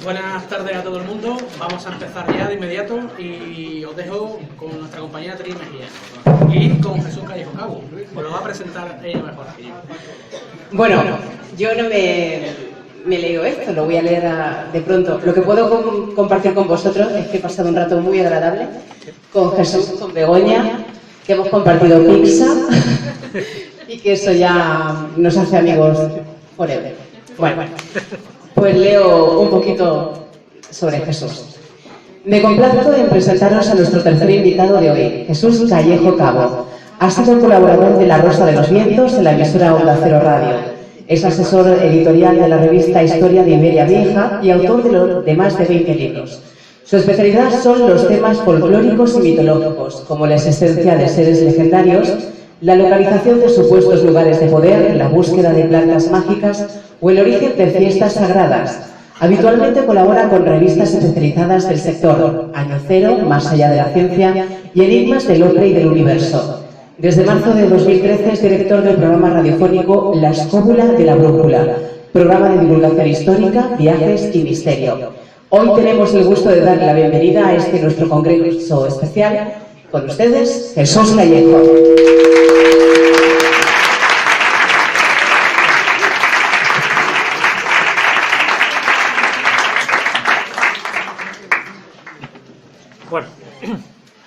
Buenas tardes a todo el mundo. Vamos a empezar ya de inmediato y os dejo con nuestra compañera Trini Mejía y con Jesús Callejo Cabo. Os lo va a presentar ella mejor que yo. Bueno, yo no me leo esto, lo voy a leer de pronto. Lo que puedo compartir con vosotros es que he pasado un rato muy agradable con Jesús, con Begoña, que hemos compartido pizza y que eso ya nos hace amigos forever. Bueno, pues leo un poquito sobre Jesús. Me complazco en presentaros a nuestro tercer invitado de hoy, Jesús Callejo Cabo. Ha sido colaborador de La Rosa de los Vientos en la emisora Onda Cero Radio. Es asesor editorial de la revista Historia de Iberia Vieja y autor de más de 20 libros. Su especialidad son los temas folclóricos y mitológicos, como la existencia de seres legendarios, la localización de supuestos lugares de poder, la búsqueda de plantas mágicas o el origen de fiestas sagradas. Habitualmente colabora con revistas especializadas del sector, Año Cero, Más allá de la ciencia y Enigmas del hombre y del universo. Desde marzo de 2013 es director del programa radiofónico La Escóbula de la Brújula, programa de divulgación histórica, viajes y misterio. Hoy tenemos el gusto de darle la bienvenida a este nuestro congreso especial. Con ustedes, Jesús Callejo. Bueno,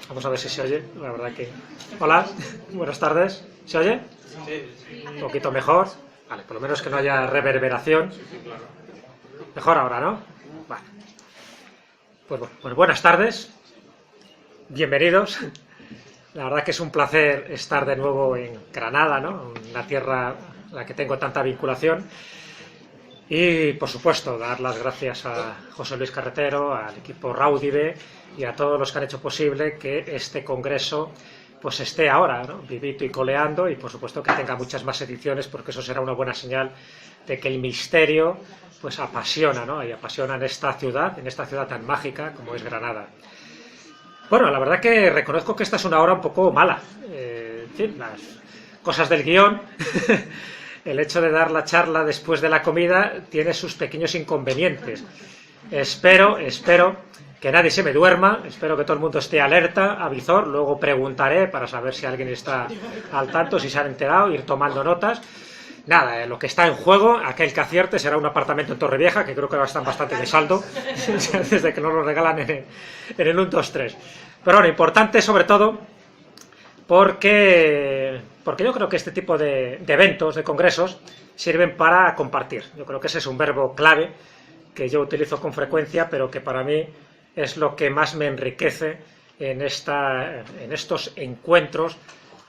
vamos a ver si se oye, la verdad que... Hola, buenas tardes, ¿se oye? Sí. Un poquito mejor, vale, por lo menos que no haya reverberación. Mejor ahora, ¿no? Vale. Pues buenas tardes, bienvenidos. La verdad que es un placer estar de nuevo en Granada, ¿no? Una tierra a la que tengo tanta vinculación. Y, por supuesto, dar las gracias a José Luis Carretero, al equipo Raudive y a todos los que han hecho posible que este congreso pues esté ahora, ¿no? Vivito y coleando, y, por supuesto, que tenga muchas más ediciones, porque eso será una buena señal de que el misterio pues apasiona, ¿no? Y apasiona en esta ciudad tan mágica como es Granada. Bueno, la verdad que reconozco que esta es una hora un poco mala. En fin, las cosas del guión... El hecho de dar la charla después de la comida tiene sus pequeños inconvenientes. Espero que nadie se me duerma, espero que todo el mundo esté alerta, avizor, luego preguntaré para saber si alguien está al tanto, si se han enterado, ir tomando notas. Nada, lo que está en juego, aquel que acierte será un apartamento en Torrevieja, que creo que ahora están bastante de saldo, desde que nos lo regalan en el 1, 2, 3. Pero bueno, importante sobre todo porque yo creo que este tipo de eventos, de congresos, sirven para compartir. Yo creo que ese es un verbo clave que yo utilizo con frecuencia, pero que para mí es lo que más me enriquece en estos encuentros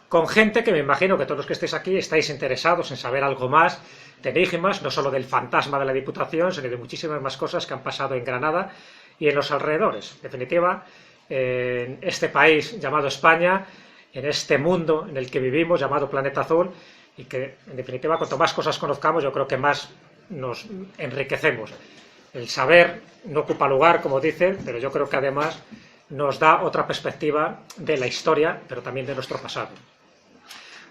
con gente que me imagino que todos los que estéis aquí estáis interesados en saber algo más de enigmas, no solo del fantasma de la Diputación, sino de muchísimas más cosas que han pasado en Granada y en los alrededores. En definitiva, en este país llamado España, en este mundo en el que vivimos, llamado Planeta Azul, y que, en definitiva, cuanto más cosas conozcamos, yo creo que más nos enriquecemos. El saber no ocupa lugar, como dicen, pero yo creo que además nos da otra perspectiva de la historia, pero también de nuestro pasado.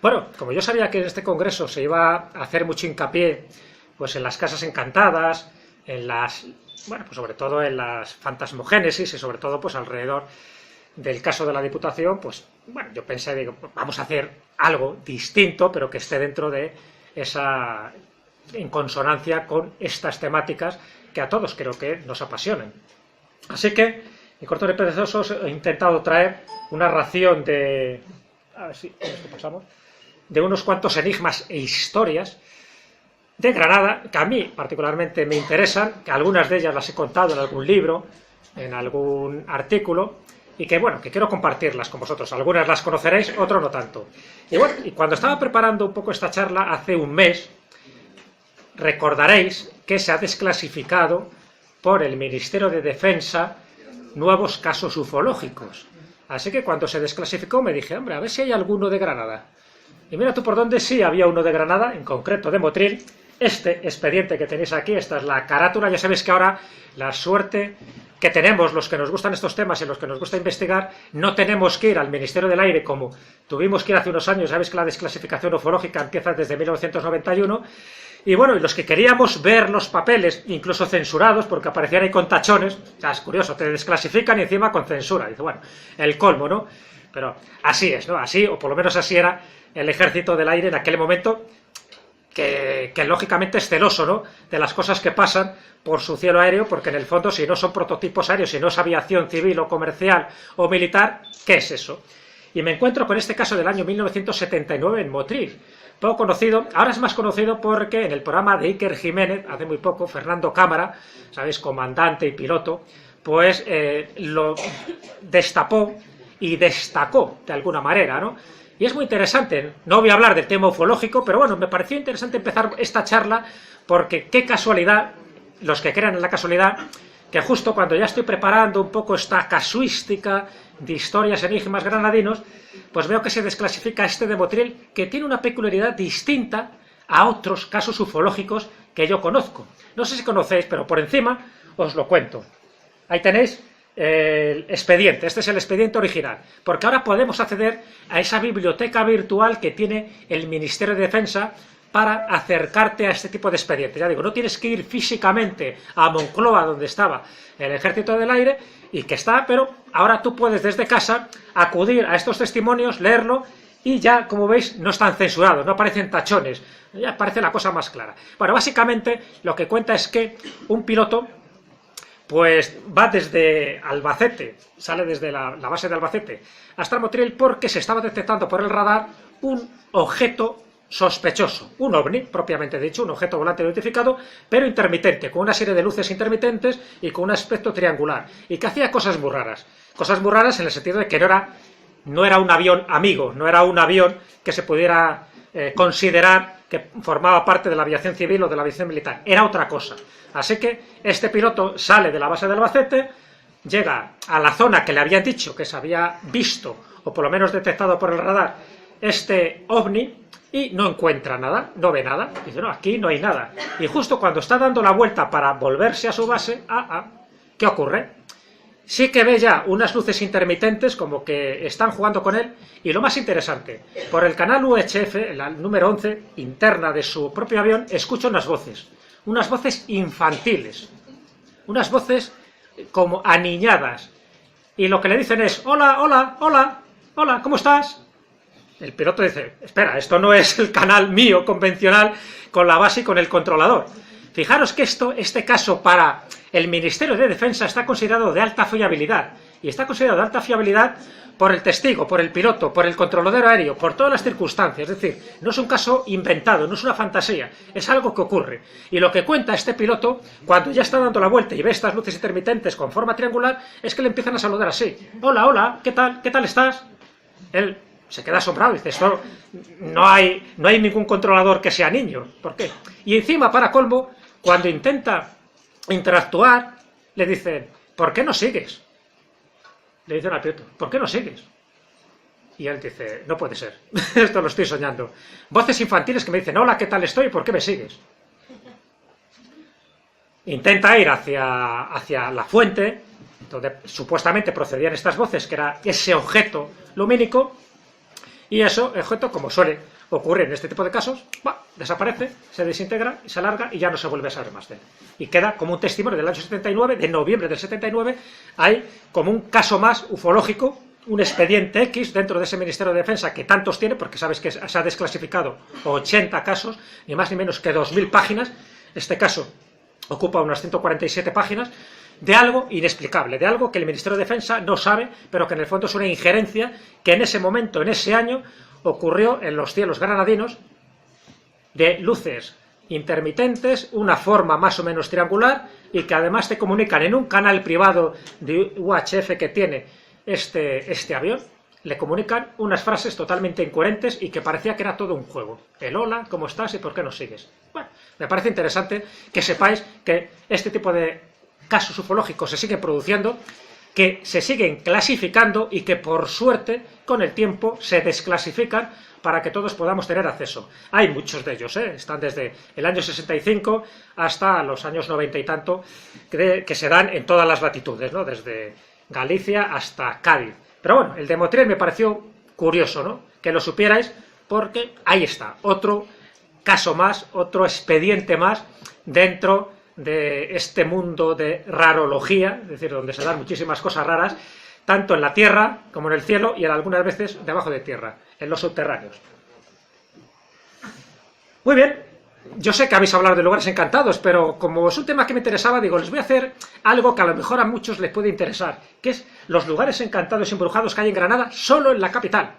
Bueno, como yo sabía que en este congreso se iba a hacer mucho hincapié pues en las casas encantadas, en las, bueno, pues sobre todo en las fantasmogénesis y sobre todo pues alrededor del caso de la Diputación, pues bueno, yo pensé, digo, vamos a hacer algo distinto, pero que esté dentro de esa, en consonancia con estas temáticas que a todos creo que nos apasionan. Así que, en cortos y perezosos, he intentado traer una ración de, a ver si esto pasamos, de unos cuantos enigmas e historias de Granada, que a mí particularmente me interesan, que algunas de ellas las he contado en algún libro, en algún artículo, y que, bueno, que quiero compartirlas con vosotros. Algunas las conoceréis, otras no tanto. Y bueno, y cuando estaba preparando un poco esta charla, hace un mes, recordaréis que se ha desclasificado por el Ministerio de Defensa nuevos casos ufológicos. Así que cuando se desclasificó me dije, hombre, a ver si hay alguno de Granada. Y mira tú por dónde sí había uno de Granada, en concreto de Motril. Este expediente que tenéis aquí, esta es la carátula. Ya sabéis que ahora la suerte que tenemos los que nos gustan estos temas y los que nos gusta investigar, no tenemos que ir al Ministerio del Aire como tuvimos que ir hace unos años. Sabéis que la desclasificación ufológica empieza desde 1991 Y bueno, y los que queríamos ver los papeles, incluso censurados, porque aparecían ahí con tachones, o sea, es curioso, te desclasifican y encima con censura. Dice, bueno, el colmo, ¿no? Pero así es, ¿no? Así, o por lo menos así era el Ejército del Aire en aquel momento, que lógicamente es celoso, ¿no?, de las cosas que pasan por su cielo aéreo, porque en el fondo, si no son prototipos aéreos, si no es aviación civil o comercial o militar, ¿qué es eso? Y me encuentro con este caso del año 1979 en Motril, poco conocido, ahora es más conocido porque en el programa de Iker Jiménez, hace muy poco, Fernando Cámara, ¿sabéis?, comandante y piloto, pues lo destapó y destacó de alguna manera, ¿no? Y es muy interesante, no voy a hablar del tema ufológico, pero bueno, me pareció interesante empezar esta charla porque qué casualidad, los que crean en la casualidad, que justo cuando ya estoy preparando un poco esta casuística de historias, enigmas granadinos, pues veo que se desclasifica este de Motril, que tiene una peculiaridad distinta a otros casos ufológicos que yo conozco. No sé si conocéis, pero por encima os lo cuento. Ahí tenéis el expediente, este es el expediente original, porque ahora podemos acceder a esa biblioteca virtual que tiene el Ministerio de Defensa para acercarte a este tipo de expedientes. Ya digo, no tienes que ir físicamente a Moncloa, donde estaba el Ejército del Aire, y que está, pero ahora tú puedes desde casa acudir a estos testimonios, leerlo, y ya, como veis, no están censurados, no aparecen tachones, ya aparece la cosa más clara. Bueno, básicamente lo que cuenta es que un piloto pues va desde Albacete, sale desde la base de Albacete hasta Motril porque se estaba detectando por el radar un objeto sospechoso, un ovni, propiamente dicho, un objeto volante no identificado, pero intermitente, con una serie de luces intermitentes y con un aspecto triangular, y que hacía cosas muy raras en el sentido de que no era un avión amigo, no era un avión que se pudiera considerar que formaba parte de la aviación civil o de la aviación militar, era otra cosa. Así que este piloto sale de la base de Albacete, llega a la zona que le habían dicho que se había visto, o por lo menos detectado por el radar, este ovni, y no encuentra nada, no ve nada. Dice, no, aquí no hay nada. Y justo cuando está dando la vuelta para volverse a su base, ¿qué ocurre? Sí que ve ya unas luces intermitentes como que están jugando con él, y lo más interesante, por el canal UHF, el número 11, interna de su propio avión, escucha unas voces infantiles, unas voces como aniñadas, y lo que le dicen es, hola, hola, hola, hola, ¿cómo estás? El piloto dice, espera, esto no es el canal mío convencional con la base y con el controlador. Fijaros que este caso para el Ministerio de Defensa está considerado de alta fiabilidad, y está considerado de alta fiabilidad por el testigo, por el piloto, por el controlador aéreo, por todas las circunstancias. Es decir, no es un caso inventado, no es una fantasía, es algo que ocurre. Y lo que cuenta este piloto, cuando ya está dando la vuelta y ve estas luces intermitentes con forma triangular, es que le empiezan a saludar así. Hola, hola, ¿qué tal estás? Él se queda asombrado y dice, esto no hay ningún controlador que sea niño. ¿Por qué? Y encima, para colmo, cuando intenta interactuar, le dicen, ¿por qué no sigues? Le dicen al piloto, ¿por qué no sigues? Y él dice, no puede ser, esto lo estoy soñando. Voces infantiles que me dicen, hola, ¿qué tal estoy? ¿Por qué me sigues? Intenta ir hacia la fuente, donde supuestamente procedían estas voces, que era ese objeto lumínico, y eso, el objeto, como suele ocurrir en este tipo de casos, desaparece, se desintegra, se alarga y ya no se vuelve a saber más de él. Y queda como un testimonio del año 79, de noviembre del 79, hay como un caso más ufológico, un expediente X dentro de ese Ministerio de Defensa que tantos tiene, porque sabes que se ha desclasificado 80 casos, ni más ni menos que 2000 páginas, este caso ocupa unas 147 páginas, de algo inexplicable, de algo que el Ministerio de Defensa no sabe, pero que en el fondo es una injerencia que en ese momento, en ese año, ocurrió en los cielos granadinos, de luces intermitentes, una forma más o menos triangular, y que además te comunican en un canal privado de UHF que tiene este avión, le comunican unas frases totalmente incoherentes y que parecía que era todo un juego. El hola, ¿cómo estás y por qué no sigues? Bueno, me parece interesante que sepáis que este tipo de casos ufológicos se siguen produciendo, que se siguen clasificando y que por suerte con el tiempo se desclasifican para que todos podamos tener acceso. Hay muchos de ellos, están desde el año 65 hasta los años 90 y tanto, que se dan en todas las latitudes, ¿no? Desde Galicia hasta Cádiz. Pero bueno, el de Motril me pareció curioso, ¿no? Que lo supierais, porque ahí está, otro caso más, otro expediente más dentro de este mundo de rarología, es decir, donde se dan muchísimas cosas raras, tanto en la tierra como en el cielo y en algunas veces debajo de tierra, en los subterráneos. Muy bien, yo sé que habéis hablado de lugares encantados, pero como es un tema que me interesaba, digo, les voy a hacer algo que a lo mejor a muchos les puede interesar, que es los lugares encantados y embrujados que hay en Granada, solo en la capital.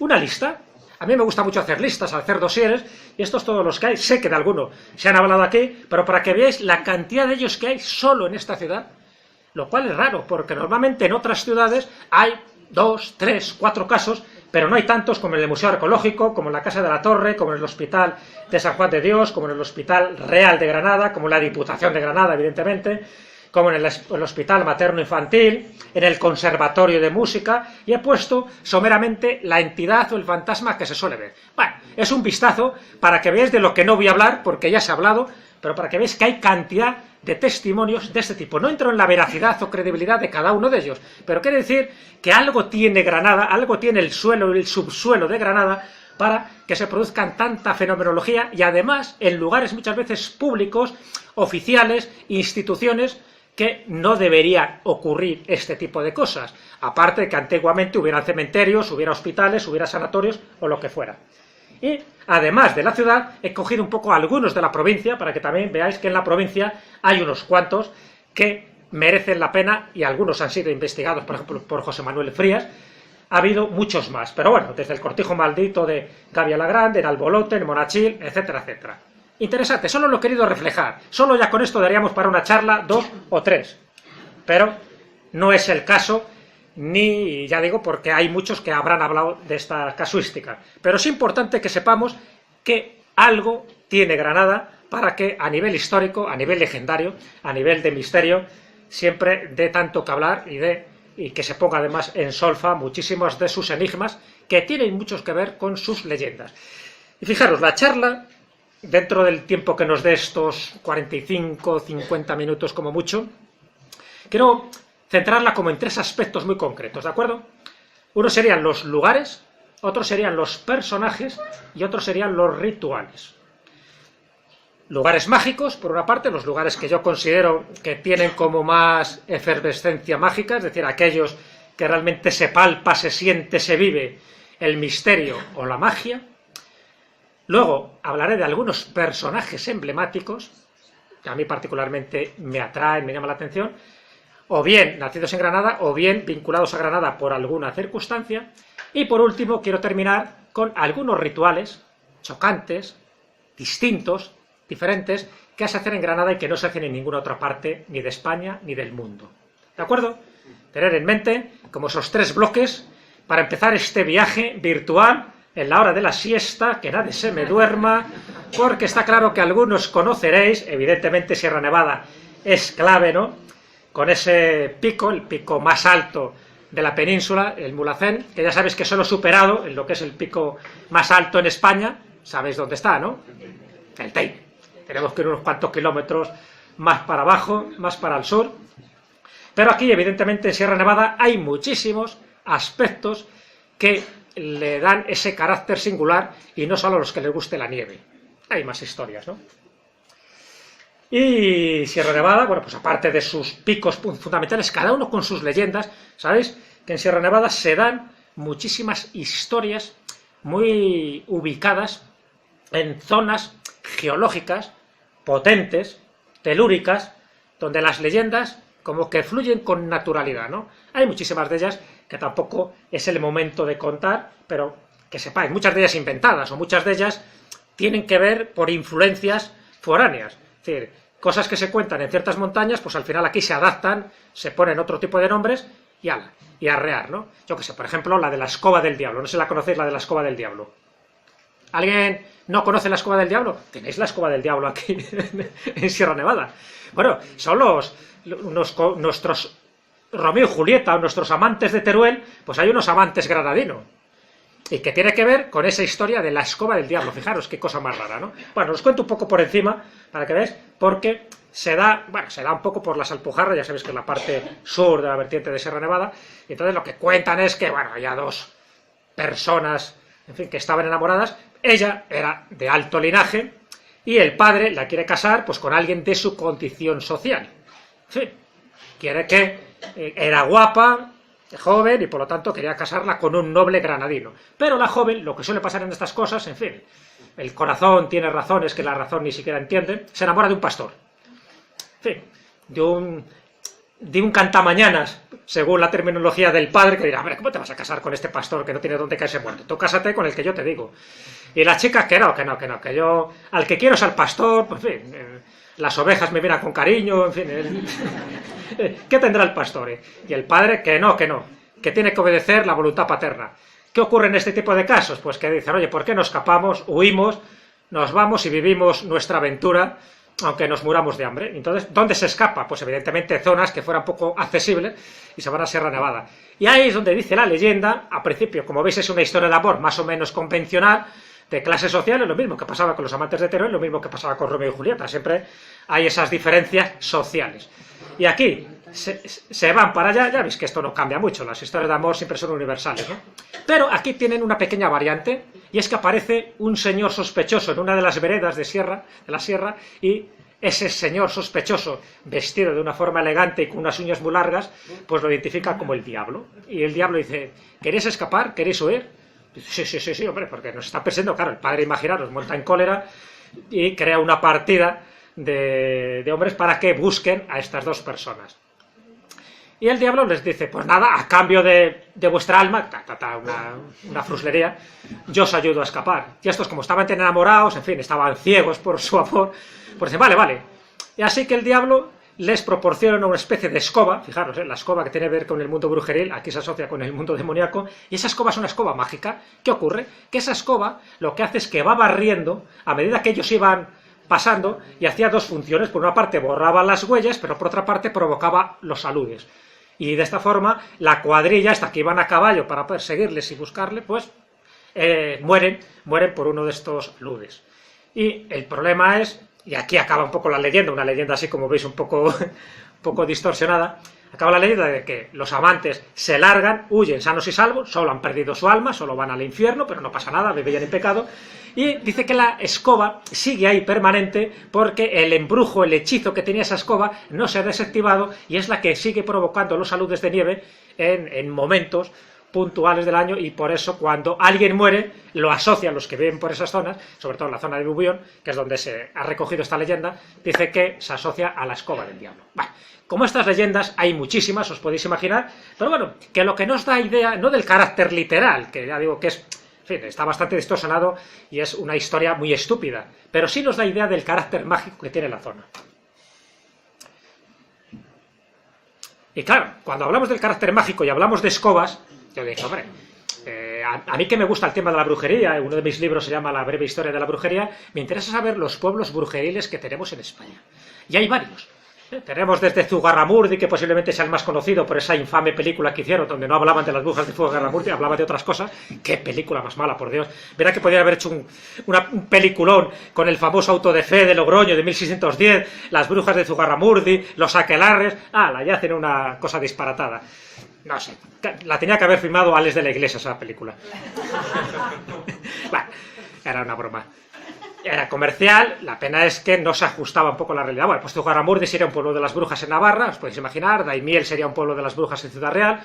Una lista. A mí me gusta mucho hacer listas, hacer dosieres, y estos todos los que hay, sé que de alguno se han hablado aquí, pero para que veáis la cantidad de ellos que hay solo en esta ciudad, lo cual es raro, porque normalmente en otras ciudades hay 2, 3, 4 casos, pero no hay tantos como en el Museo Arqueológico, como en la Casa de la Torre, como en el Hospital de San Juan de Dios, como en el Hospital Real de Granada, como en la Diputación de Granada, evidentemente, como en el Hospital Materno Infantil, en el Conservatorio de Música, y he puesto someramente la entidad o el fantasma que se suele ver. Bueno, es un vistazo para que veáis de lo que no voy a hablar, porque ya se ha hablado, pero para que veáis que hay cantidad de testimonios de este tipo. No entro en la veracidad o credibilidad de cada uno de ellos, pero quiere decir que algo tiene Granada, algo tiene el suelo y el subsuelo de Granada para que se produzcan tanta fenomenología y además en lugares muchas veces públicos, oficiales, instituciones, que no debería ocurrir este tipo de cosas, aparte de que antiguamente hubiera cementerios, hubiera hospitales, hubiera sanatorios o lo que fuera. Y además de la ciudad, he cogido un poco algunos de la provincia, para que también veáis que en la provincia hay unos cuantos que merecen la pena, y algunos han sido investigados, por ejemplo, por José Manuel Frías. Ha habido muchos más, pero bueno, desde el Cortijo Maldito de Gavia la Grande, en Albolote, en Monachil, etcétera, etcétera. Interesante, solo lo he querido reflejar, solo ya con esto daríamos para una charla, 2 o 3, pero no es el caso, ni, ya digo, porque hay muchos que habrán hablado de esta casuística, pero es importante que sepamos que algo tiene Granada para que a nivel histórico, a nivel legendario, a nivel de misterio, siempre dé tanto que hablar y que se ponga además en solfa muchísimos de sus enigmas que tienen muchos que ver con sus leyendas. Y fijaros, la charla, dentro del tiempo que nos dé estos 45, 50 minutos como mucho, quiero centrarla como en 3 aspectos muy concretos, ¿de acuerdo? Uno serían los lugares, otro serían los personajes y otro serían los rituales. Lugares mágicos, por una parte, los lugares que yo considero que tienen como más efervescencia mágica, es decir, aquellos que realmente se palpa, se siente, se vive el misterio o la magia. Luego hablaré de algunos personajes emblemáticos, que a mí particularmente me atraen, me llaman la atención, o bien nacidos en Granada, o bien vinculados a Granada por alguna circunstancia. Y por último quiero terminar con algunos rituales chocantes, distintos, diferentes, que se hacen en Granada y que no se hacen en ninguna otra parte, ni de España ni del mundo. ¿De acuerdo? Tener en mente como esos 3 bloques para empezar este viaje virtual en la hora de la siesta, que nadie se me duerma, porque está claro que algunos conoceréis, evidentemente Sierra Nevada es clave, ¿no? Con ese pico, el pico más alto de la península, el Mulhacén, que ya sabéis que solo superado en lo que es el pico más alto en España, sabéis dónde está, ¿no? El Teide. Tenemos que ir unos cuantos kilómetros más para abajo, más para el sur. Pero aquí, evidentemente, en Sierra Nevada hay muchísimos aspectos que le dan ese carácter singular, y no solo a los que les guste la nieve. Hay más historias, ¿no? Y Sierra Nevada, bueno, pues aparte de sus picos fundamentales, cada uno con sus leyendas, ¿sabéis? Que en Sierra Nevada se dan muchísimas historias muy ubicadas en zonas geológicas, potentes, telúricas, donde las leyendas como que fluyen con naturalidad, ¿no? Hay muchísimas de ellas que tampoco es el momento de contar, pero que sepáis, muchas de ellas inventadas, o muchas de ellas tienen que ver por influencias foráneas. Es decir, cosas que se cuentan en ciertas montañas, pues al final aquí se adaptan, se ponen otro tipo de nombres y arrear, ¿no? Yo qué sé, por ejemplo, la de la escoba del diablo. No sé si la conocéis, la de la escoba del diablo. ¿Alguien no conoce la escoba del diablo? Tenéis la escoba del diablo aquí en Sierra Nevada. Bueno, son nuestros Romeo y Julieta, o nuestros amantes de Teruel, pues hay unos amantes granadinos. Y que tiene que ver con esa historia de la escoba del diablo. Fijaros qué cosa más rara, ¿no? Bueno, os cuento un poco por encima, para que veáis, porque se da un poco por las Alpujarras, ya sabéis que es la parte sur de la vertiente de Sierra Nevada, y entonces lo que cuentan es que, bueno, había 2 personas, en fin, que estaban enamoradas. ella era de alto linaje y el padre la quiere casar pues con alguien de su condición social. Sí, quiere que era guapa, joven, y por lo tanto quería casarla con un noble granadino. Pero la joven, lo que suele pasar en estas cosas, en fin, el corazón tiene razones que la razón ni siquiera entiende, se enamora de un pastor. En fin, de un cantamañanas, según la terminología del padre, que dirá, hombre, ¿cómo te vas a casar con este pastor que no tiene dónde caerse muerto? Tú cásate con el que yo te digo. Y la chica, que que yo, al que quiero es al pastor, pues en fin, las ovejas me miran con cariño, en fin, ¿qué tendrá el pastor? Y el padre, que no, que tiene que obedecer la voluntad paterna. ¿Qué ocurre en este tipo de casos? Pues que dicen, oye, ¿por qué no escapamos, huimos, nos vamos y vivimos nuestra aventura, aunque nos muramos de hambre? Entonces, ¿dónde se escapa? Pues evidentemente zonas que fueran poco accesibles y se van a Sierra Nevada. Y ahí es donde dice la leyenda, a principio, como veis es una historia de amor más o menos convencional, de clase social, es lo mismo que pasaba con los amantes de Terror, es lo mismo que pasaba con Romeo y Julieta, siempre hay esas diferencias sociales. Y aquí se van para allá, ya veis que esto no cambia mucho, las historias de amor siempre son universales, ¿no? Pero aquí tienen una pequeña variante, y es que aparece un señor sospechoso en una de las veredas de la sierra, y ese señor sospechoso, vestido de una forma elegante y con unas uñas muy largas, pues lo identifica como el diablo. Y el diablo dice, ¿queréis escapar? ¿Queréis huir? Sí, hombre, porque nos está persiguiendo, claro, el padre, imaginaros, monta en cólera y crea una partida de hombres para que busquen a estas dos personas. Y el diablo les dice, pues nada, a cambio de vuestra alma, una fruslería, yo os ayudo a escapar. Y estos, como estaban tan enamorados, en fin, estaban ciegos por su amor, pues dicen, vale. Y así que el diablo les proporciona una especie de escoba, fijaros, la escoba que tiene que ver con el mundo brujeril, aquí se asocia con el mundo demoníaco, y esa escoba es una escoba mágica. ¿Qué ocurre? Que esa escoba lo que hace es que va barriendo a medida que ellos iban pasando, y hacía dos funciones. Por una parte borraba las huellas, pero por otra parte provocaba los aludes. Y de esta forma la cuadrilla, hasta que iban a caballo para perseguirles y buscarle, pues mueren por uno de estos aludes. Y el problema es, y aquí acaba un poco la leyenda, una leyenda así como veis un poco distorsionada, acaba la leyenda de que los amantes se largan, huyen sanos y salvos, solo han perdido su alma, solo van al infierno, pero no pasa nada, viven en pecado, y dice que la escoba sigue ahí permanente porque el embrujo, el hechizo que tenía esa escoba no se ha desactivado y es la que sigue provocando los aludes de nieve en momentos puntuales del año, y por eso cuando alguien muere lo asocian los que viven por esas zonas, sobre todo en la zona de Bubión, que es donde se ha recogido esta leyenda, dice que se asocia a la escoba del diablo. Bueno, como estas leyendas hay muchísimas, os podéis imaginar, pero bueno, que lo que nos da idea, no del carácter literal, que ya digo que es, en fin, está bastante distorsionado y es una historia muy estúpida, pero sí nos da idea del carácter mágico que tiene la zona. Y claro, cuando hablamos del carácter mágico y hablamos de escobas, yo digo, hombre, a mí que me gusta el tema de la brujería, uno de mis libros se llama La breve historia de la brujería, me interesa saber los pueblos brujeriles que tenemos en España. Y hay varios. Tenemos desde Zugarramurdi, que posiblemente sea el más conocido por esa infame película que hicieron, donde no hablaban de las brujas de Zugarramurdi, hablaban de otras cosas. ¡Qué película más mala, por Dios! Verá que podrían haber hecho un peliculón con el famoso auto de fe de Logroño de 1610, las brujas de Zugarramurdi, los aquelarres. Ya hacen una cosa disparatada. No sé, la tenía que haber filmado Alex de la Iglesia, esa película. Bueno, era una broma. Era comercial, la pena es que no se ajustaba un poco a la realidad. Bueno, pues Zugarramurdi sería un pueblo de las brujas en Navarra, os podéis imaginar, Daimiel sería un pueblo de las brujas en Ciudad Real,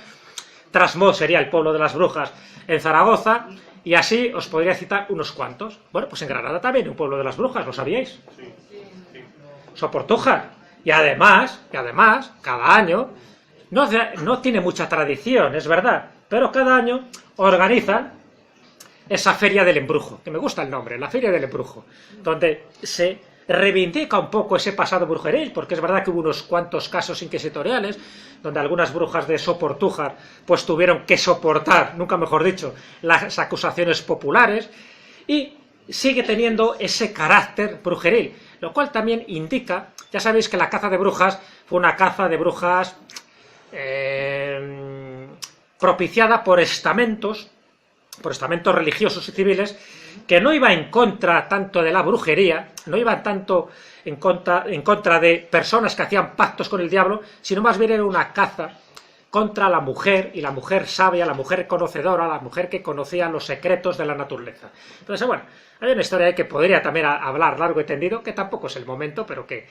Trasmoz sería el pueblo de las brujas en Zaragoza, y así os podría citar unos cuantos. Bueno, pues en Granada también un pueblo de las brujas, ¿lo sabíais? Sí. Soportuja. Y además, cada año, no tiene mucha tradición, es verdad, pero cada año organizan esa feria del embrujo, que me gusta el nombre, la feria del embrujo, donde se reivindica un poco ese pasado brujeril, porque es verdad que hubo unos cuantos casos inquisitoriales, donde algunas brujas de Soportújar pues tuvieron que soportar, nunca mejor dicho, las acusaciones populares, y sigue teniendo ese carácter brujeril, lo cual también indica, ya sabéis que la caza de brujas fue una caza de brujas propiciada por estamentos religiosos y civiles, que no iba en contra tanto de la brujería, no iban tanto en contra de personas que hacían pactos con el diablo, sino más bien era una caza contra la mujer, y la mujer sabia, la mujer conocedora, la mujer que conocía los secretos de la naturaleza. Entonces, bueno, hay una historia ahí que podría también hablar largo y tendido, que tampoco es el momento, pero que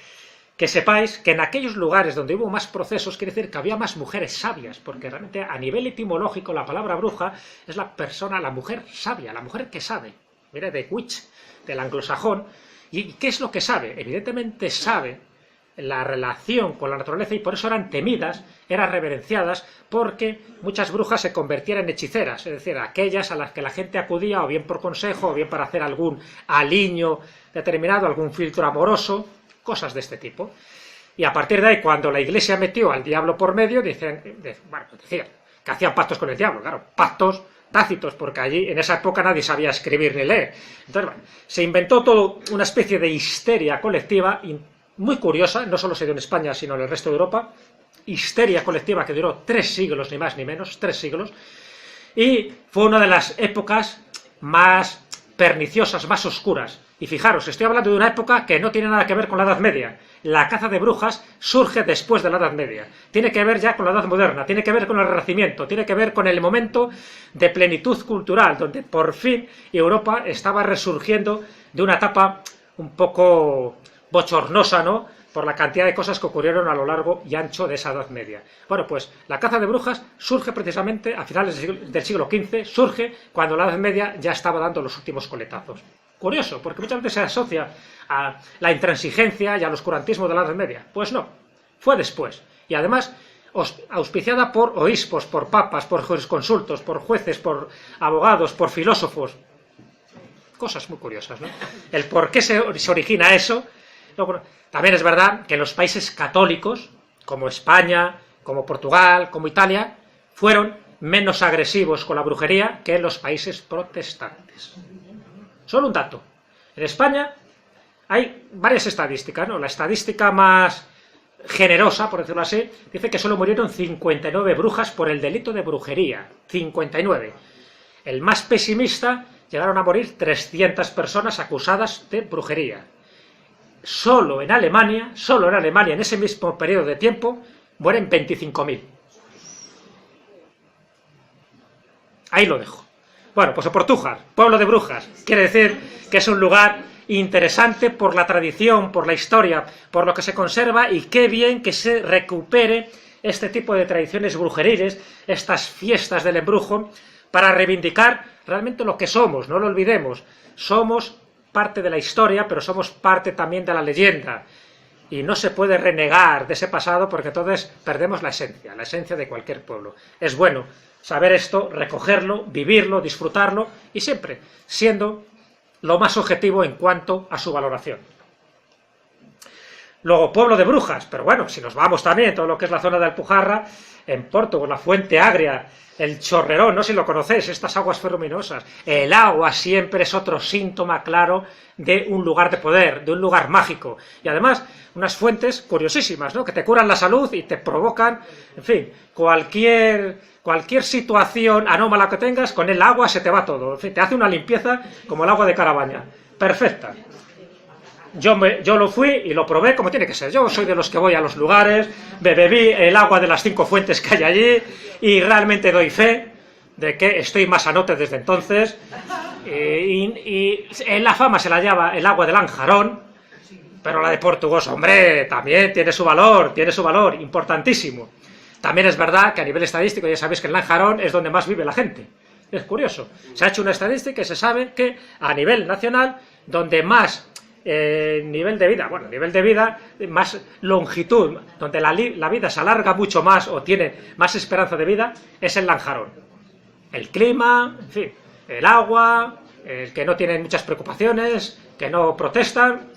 sepáis que en aquellos lugares donde hubo más procesos, quiere decir que había más mujeres sabias, porque realmente a nivel etimológico la palabra bruja es la persona, la mujer sabia, la mujer que sabe. Mire, de witch, del anglosajón. ¿Y qué es lo que sabe? Evidentemente sabe la relación con la naturaleza, y por eso eran temidas, eran reverenciadas, porque muchas brujas se convertían en hechiceras, es decir, aquellas a las que la gente acudía o bien por consejo, o bien para hacer algún aliño determinado, algún filtro amoroso, cosas de este tipo. Y a partir de ahí, cuando la Iglesia metió al diablo por medio, decían que hacían pactos con el diablo, claro, pactos tácitos, porque allí en esa época nadie sabía escribir ni leer. Entonces, bueno, se inventó todo una especie de histeria colectiva muy curiosa, no solo se dio en España, sino en el resto de Europa, histeria colectiva que duró 3 siglos, ni más ni menos, 3 siglos, y fue una de las épocas más perniciosas, más oscuras. Y fijaros, estoy hablando de una época que no tiene nada que ver con la Edad Media. La caza de brujas surge después de la Edad Media. Tiene que ver ya con la Edad Moderna, tiene que ver con el Renacimiento, tiene que ver con el momento de plenitud cultural, donde por fin Europa estaba resurgiendo de una etapa un poco bochornosa, ¿no?, por la cantidad de cosas que ocurrieron a lo largo y ancho de esa Edad Media. Bueno, pues la caza de brujas surge precisamente a finales del siglo XV, surge cuando la Edad Media ya estaba dando los últimos coletazos. Curioso, porque muchas veces se asocia a la intransigencia y al oscurantismo de la Edad Media. Pues no, fue después. Y además auspiciada por obispos, por papas, por jurisconsultos, por jueces, por abogados, por filósofos. Cosas muy curiosas, ¿no? El por qué se origina eso. También es verdad que los países católicos, como España, como Portugal, como Italia, fueron menos agresivos con la brujería que los países protestantes. Solo un dato. En España hay varias estadísticas, ¿no? La estadística más generosa, por decirlo así, dice que solo murieron 59 brujas por el delito de brujería. 59. El más pesimista, llegaron a morir 300 personas acusadas de brujería. Solo en Alemania, en ese mismo periodo de tiempo, mueren 25.000. Ahí lo dejo. Bueno, pues Oportújar, pueblo de brujas, quiere decir que es un lugar interesante por la tradición, por la historia, por lo que se conserva, y qué bien que se recupere este tipo de tradiciones brujeriles, estas fiestas del embrujo, para reivindicar realmente lo que somos, no lo olvidemos. Somos parte de la historia, pero somos parte también de la leyenda. Y no se puede renegar de ese pasado, porque entonces perdemos la esencia de cualquier pueblo. Es bueno saber esto, recogerlo, vivirlo, disfrutarlo, y siempre siendo lo más objetivo en cuanto a su valoración. Luego, pueblo de brujas, pero bueno, si nos vamos también todo lo que es la zona de Alpujarra, en Porto, la Fuente Agria, el Chorrerón, no sé si lo conocéis, estas aguas ferruminosas. El agua siempre es otro síntoma claro de un lugar de poder, de un lugar mágico. Y además, unas fuentes curiosísimas, ¿no?, que te curan la salud y te provocan, en fin, cualquier situación anómala que tengas, con el agua se te va todo. En fin, te hace una limpieza como el agua de Carabaña. Perfecta. Yo lo fui y lo probé como tiene que ser. Yo soy de los que voy a los lugares, bebí el agua de las 5 fuentes que hay allí, y realmente doy fe de que estoy más sanote desde entonces. Y en la fama se la lleva el agua de Lanjarón, pero la de Portugal, hombre, también tiene su valor, importantísimo. También es verdad que a nivel estadístico ya sabéis que en Lanjarón es donde más vive la gente. Es curioso. Se ha hecho una estadística y se sabe que a nivel nacional, donde más nivel de vida, más longitud, donde la vida se alarga mucho más o tiene más esperanza de vida, es en Lanjarón. El clima, en fin, el agua, el que no tienen muchas preocupaciones, que no protestan,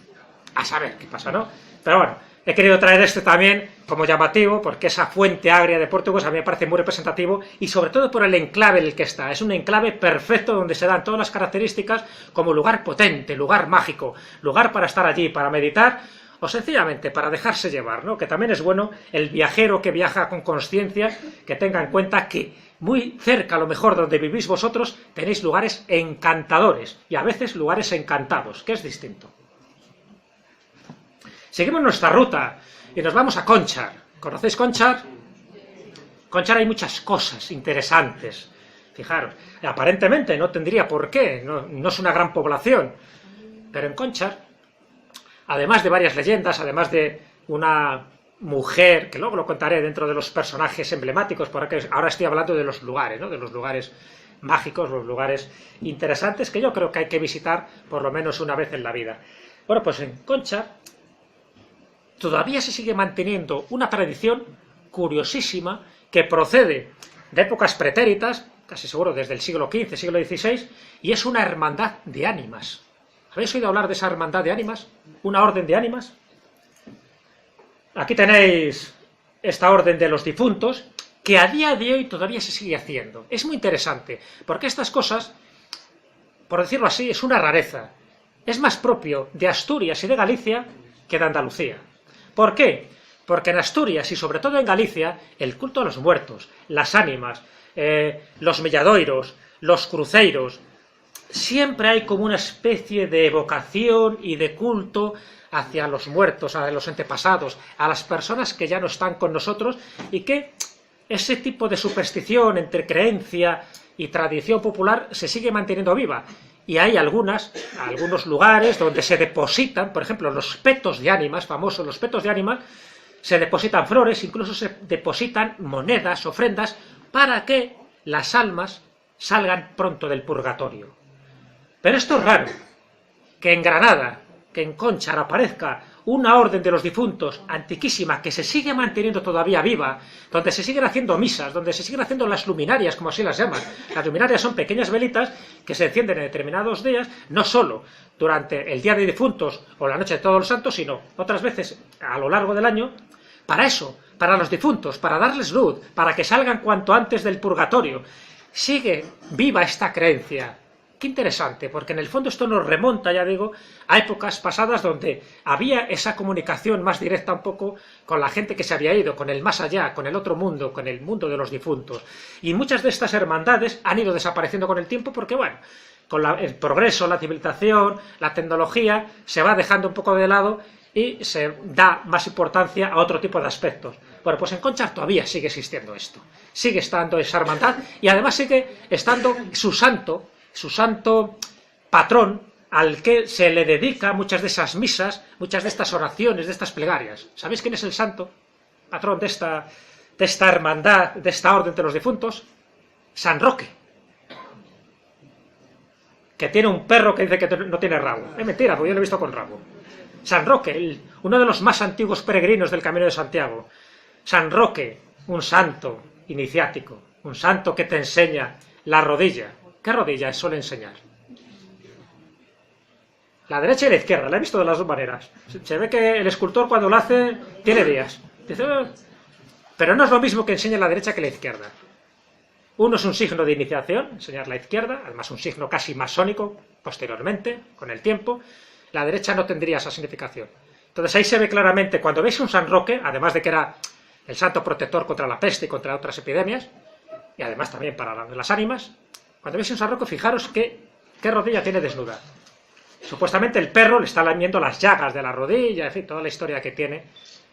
a saber qué pasa, ¿no? Pero bueno, he querido traer este también como llamativo, porque esa Fuente Agria de Portugal a mí me parece muy representativo, y sobre todo por el enclave en el que está. Es un enclave perfecto donde se dan todas las características como lugar potente, lugar mágico, lugar para estar allí, para meditar, o sencillamente para dejarse llevar, ¿no? Que también es bueno el viajero que viaja con conciencia, que tenga en cuenta que muy cerca, a lo mejor donde vivís vosotros, tenéis lugares encantadores, y a veces lugares encantados, que es distinto. Seguimos nuestra ruta y nos vamos a Conchar. ¿Conocéis Conchar? Conchar hay muchas cosas interesantes. Fijaros, aparentemente no tendría por qué, no es una gran población, pero en Conchar, además de varias leyendas, además de una mujer, que luego lo contaré dentro de los personajes emblemáticos, porque ahora estoy hablando de los lugares, ¿no? De los lugares mágicos, los lugares interesantes que yo creo que hay que visitar por lo menos una vez en la vida. Bueno, pues en Conchar todavía se sigue manteniendo una tradición curiosísima que procede de épocas pretéritas, casi seguro desde el siglo XV, siglo XVI, y es una hermandad de ánimas. ¿Habéis oído hablar de esa hermandad de ánimas? ¿Una orden de ánimas? Aquí tenéis esta orden de los difuntos, que a día de hoy todavía se sigue haciendo. Es muy interesante, porque estas cosas, por decirlo así, es una rareza. Es más propio de Asturias y de Galicia que de Andalucía. ¿Por qué? Porque en Asturias y sobre todo en Galicia, el culto a los muertos, las ánimas, los melladoiros, los cruceiros, siempre hay como una especie de evocación y de culto hacia los muertos, a los antepasados, a las personas que ya no están con nosotros, y que ese tipo de superstición entre creencia y tradición popular se sigue manteniendo viva. Y hay algunos lugares donde se depositan, por ejemplo, los petos de ánimas, famosos los petos de ánimas, se depositan flores, incluso se depositan monedas, ofrendas, para que las almas salgan pronto del purgatorio. Pero esto es raro, que en Granada, que en Conchar aparezca una orden de los difuntos antiquísima que se sigue manteniendo todavía viva, donde se siguen haciendo misas, donde se siguen haciendo las luminarias, como así las llaman. Las luminarias son pequeñas velitas que se encienden en determinados días, no solo durante el día de difuntos o la noche de Todos los Santos, sino otras veces a lo largo del año, para eso, para los difuntos, para darles luz, para que salgan cuanto antes del purgatorio. Sigue viva esta creencia. Qué interesante, porque en el fondo esto nos remonta, ya digo, a épocas pasadas donde había esa comunicación más directa un poco con la gente que se había ido, con el más allá, con el otro mundo, con el mundo de los difuntos. Y muchas de estas hermandades han ido desapareciendo con el tiempo porque, bueno, con el progreso, la civilización, la tecnología, se va dejando un poco de lado y se da más importancia a otro tipo de aspectos. Bueno, pues en Conchar todavía sigue existiendo esto. Sigue estando esa hermandad y además sigue estando su santo patrón al que se le dedica muchas de esas misas, muchas de estas oraciones, de estas plegarias. ¿Sabéis quién es el santo patrón de esta hermandad, de esta orden de los difuntos? San Roque, que tiene un perro que dice que no tiene rabo. Es mentira, porque yo lo he visto con rabo. San Roque, uno de los más antiguos peregrinos del Camino de Santiago. San Roque, un santo iniciático, un santo que te enseña la rodilla. ¿Qué rodilla suele enseñar? La derecha y la izquierda, la he visto de las dos maneras. Se ve que el escultor cuando lo hace tiene días. Dice, pero no es lo mismo que enseñe la derecha que la izquierda. Uno es un signo de iniciación, enseñar la izquierda, además un signo casi masónico, posteriormente, con el tiempo. La derecha no tendría esa significación. Entonces ahí se ve claramente, cuando veis un San Roque, además de que era el santo protector contra la peste y contra otras epidemias, y además también para las ánimas, cuando veis un San Roque, fijaros qué rodilla tiene desnuda. Supuestamente el perro le está lamiendo las llagas de la rodilla, en fin, toda la historia que tiene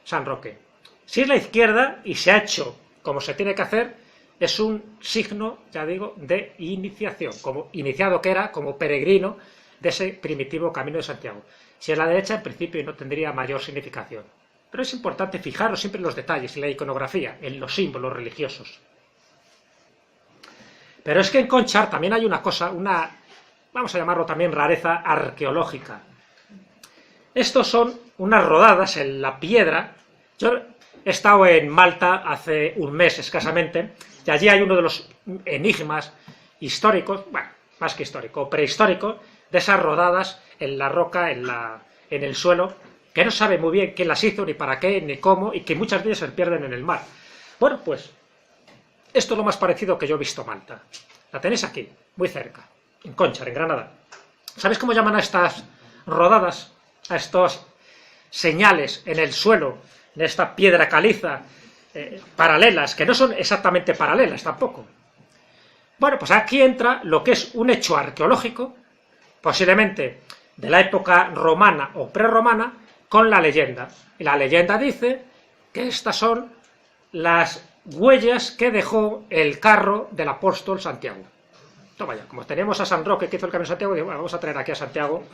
San Roque. Si es la izquierda y se ha hecho como se tiene que hacer, es un signo, ya digo, de iniciación, como iniciado que era, como peregrino de ese primitivo Camino de Santiago. Si es la derecha, en principio no tendría mayor significación. Pero es importante fijaros siempre en los detalles, en la iconografía, en los símbolos religiosos. Pero es que en Conchar también hay una cosa, vamos a llamarlo también rareza arqueológica. Estos son unas rodadas en la piedra. Yo he estado en Malta hace un mes escasamente, y allí hay uno de los enigmas históricos, bueno, más que histórico, prehistórico, de esas rodadas en la roca, en el suelo, que no sabe muy bien quién las hizo, ni para qué, ni cómo, y que muchas veces se pierden en el mar. Bueno, pues esto es lo más parecido que yo he visto Malta. La tenéis aquí, muy cerca, en Conchar, en Granada. ¿Sabéis cómo llaman a estas rodadas, a estos señales en el suelo, en esta piedra caliza, paralelas, que no son exactamente paralelas tampoco? Bueno, pues aquí entra lo que es un hecho arqueológico, posiblemente de la época romana o prerromana, con la leyenda. Y la leyenda dice que estas son las huellas que dejó el carro del apóstol Santiago. Toma ya, como tenemos a San Roque que hizo el Camino de Santiago, digo, bueno, vamos a traer aquí a Santiago.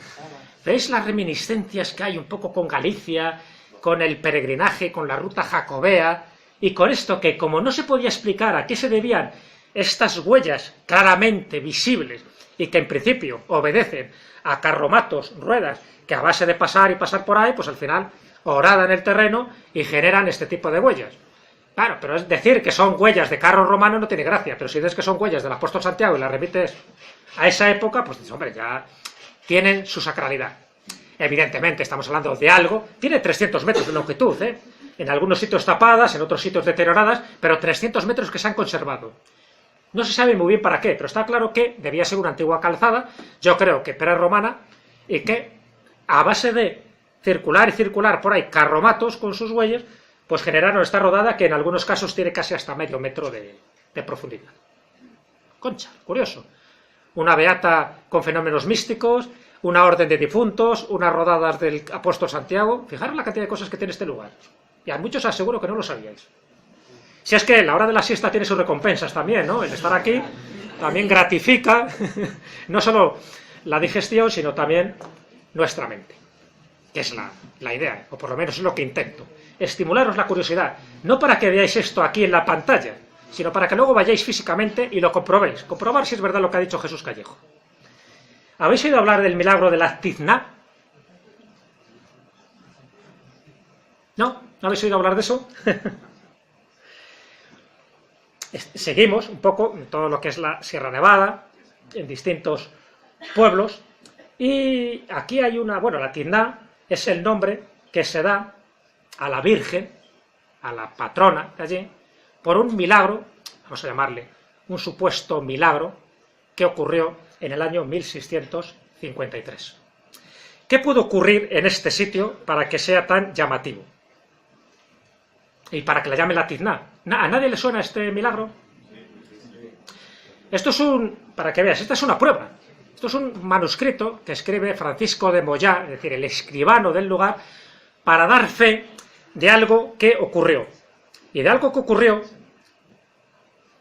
¿Veis las reminiscencias que hay un poco con Galicia, con el peregrinaje, con la ruta jacobea, y con esto que, como no se podía explicar a qué se debían estas huellas claramente visibles, y que en principio obedecen a carromatos, ruedas, que a base de pasar y pasar por ahí, pues al final horadan el terreno y generan este tipo de huellas. Claro, pero es decir que son huellas de carro romano no tiene gracia, pero si dices que son huellas del apóstol Santiago y las remites a esa época, pues dices, hombre, ya tienen su sacralidad. Evidentemente, estamos hablando de algo, tiene 300 metros de longitud, en algunos sitios tapadas, en otros sitios deterioradas, pero 300 metros que se han conservado. No se sabe muy bien para qué, pero está claro que debía ser una antigua calzada, yo creo que prerromana, y que a base de circular y circular por ahí carromatos con sus huellas, pues generaron esta rodada que en algunos casos tiene casi hasta medio metro de profundidad. Concha, curioso. Una beata con fenómenos místicos, una orden de difuntos, unas rodadas del apóstol Santiago. Fijaros la cantidad de cosas que tiene este lugar. Y a muchos aseguro que no lo sabíais. Si es que la hora de la siesta tiene sus recompensas también, ¿no? El estar aquí también gratifica no solo la digestión, sino también nuestra mente. Que es la idea, o por lo menos es lo que intento. Estimularos la curiosidad, no para que veáis esto aquí en la pantalla, sino para que luego vayáis físicamente y lo comprobéis. Comprobar si es verdad lo que ha dicho Jesús Callejo. ¿Habéis oído hablar del milagro de la tizna? ¿No? ¿No habéis oído hablar de eso? Seguimos un poco en todo lo que es la Sierra Nevada, en distintos pueblos, y aquí hay una, bueno, la tizna es el nombre que se da a la Virgen, a la patrona de allí, por un milagro, vamos a llamarle, un supuesto milagro, que ocurrió en el año 1653. ¿Qué pudo ocurrir en este sitio para que sea tan llamativo? Y para que la llame la tizna. ¿A nadie le suena este milagro? Esto es para que veas, esta es una prueba. Esto es un manuscrito que escribe Francisco de Moyá, es decir, el escribano del lugar, para dar fe de algo que ocurrió. Y de algo que ocurrió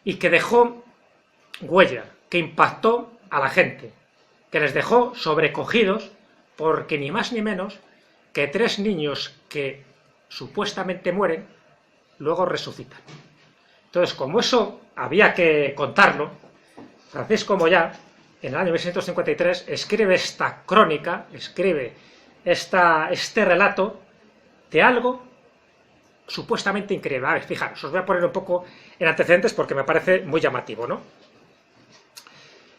y que dejó huella, que impactó a la gente, que les dejó sobrecogidos porque ni más ni menos que 3 niños que supuestamente mueren, luego resucitan. Entonces, como eso había que contarlo, Francisco Moyá, en el año 1653, escribe esta crónica, escribe este relato de algo supuestamente increíble. A ver, fijaros, os voy a poner un poco en antecedentes porque me parece muy llamativo, ¿no?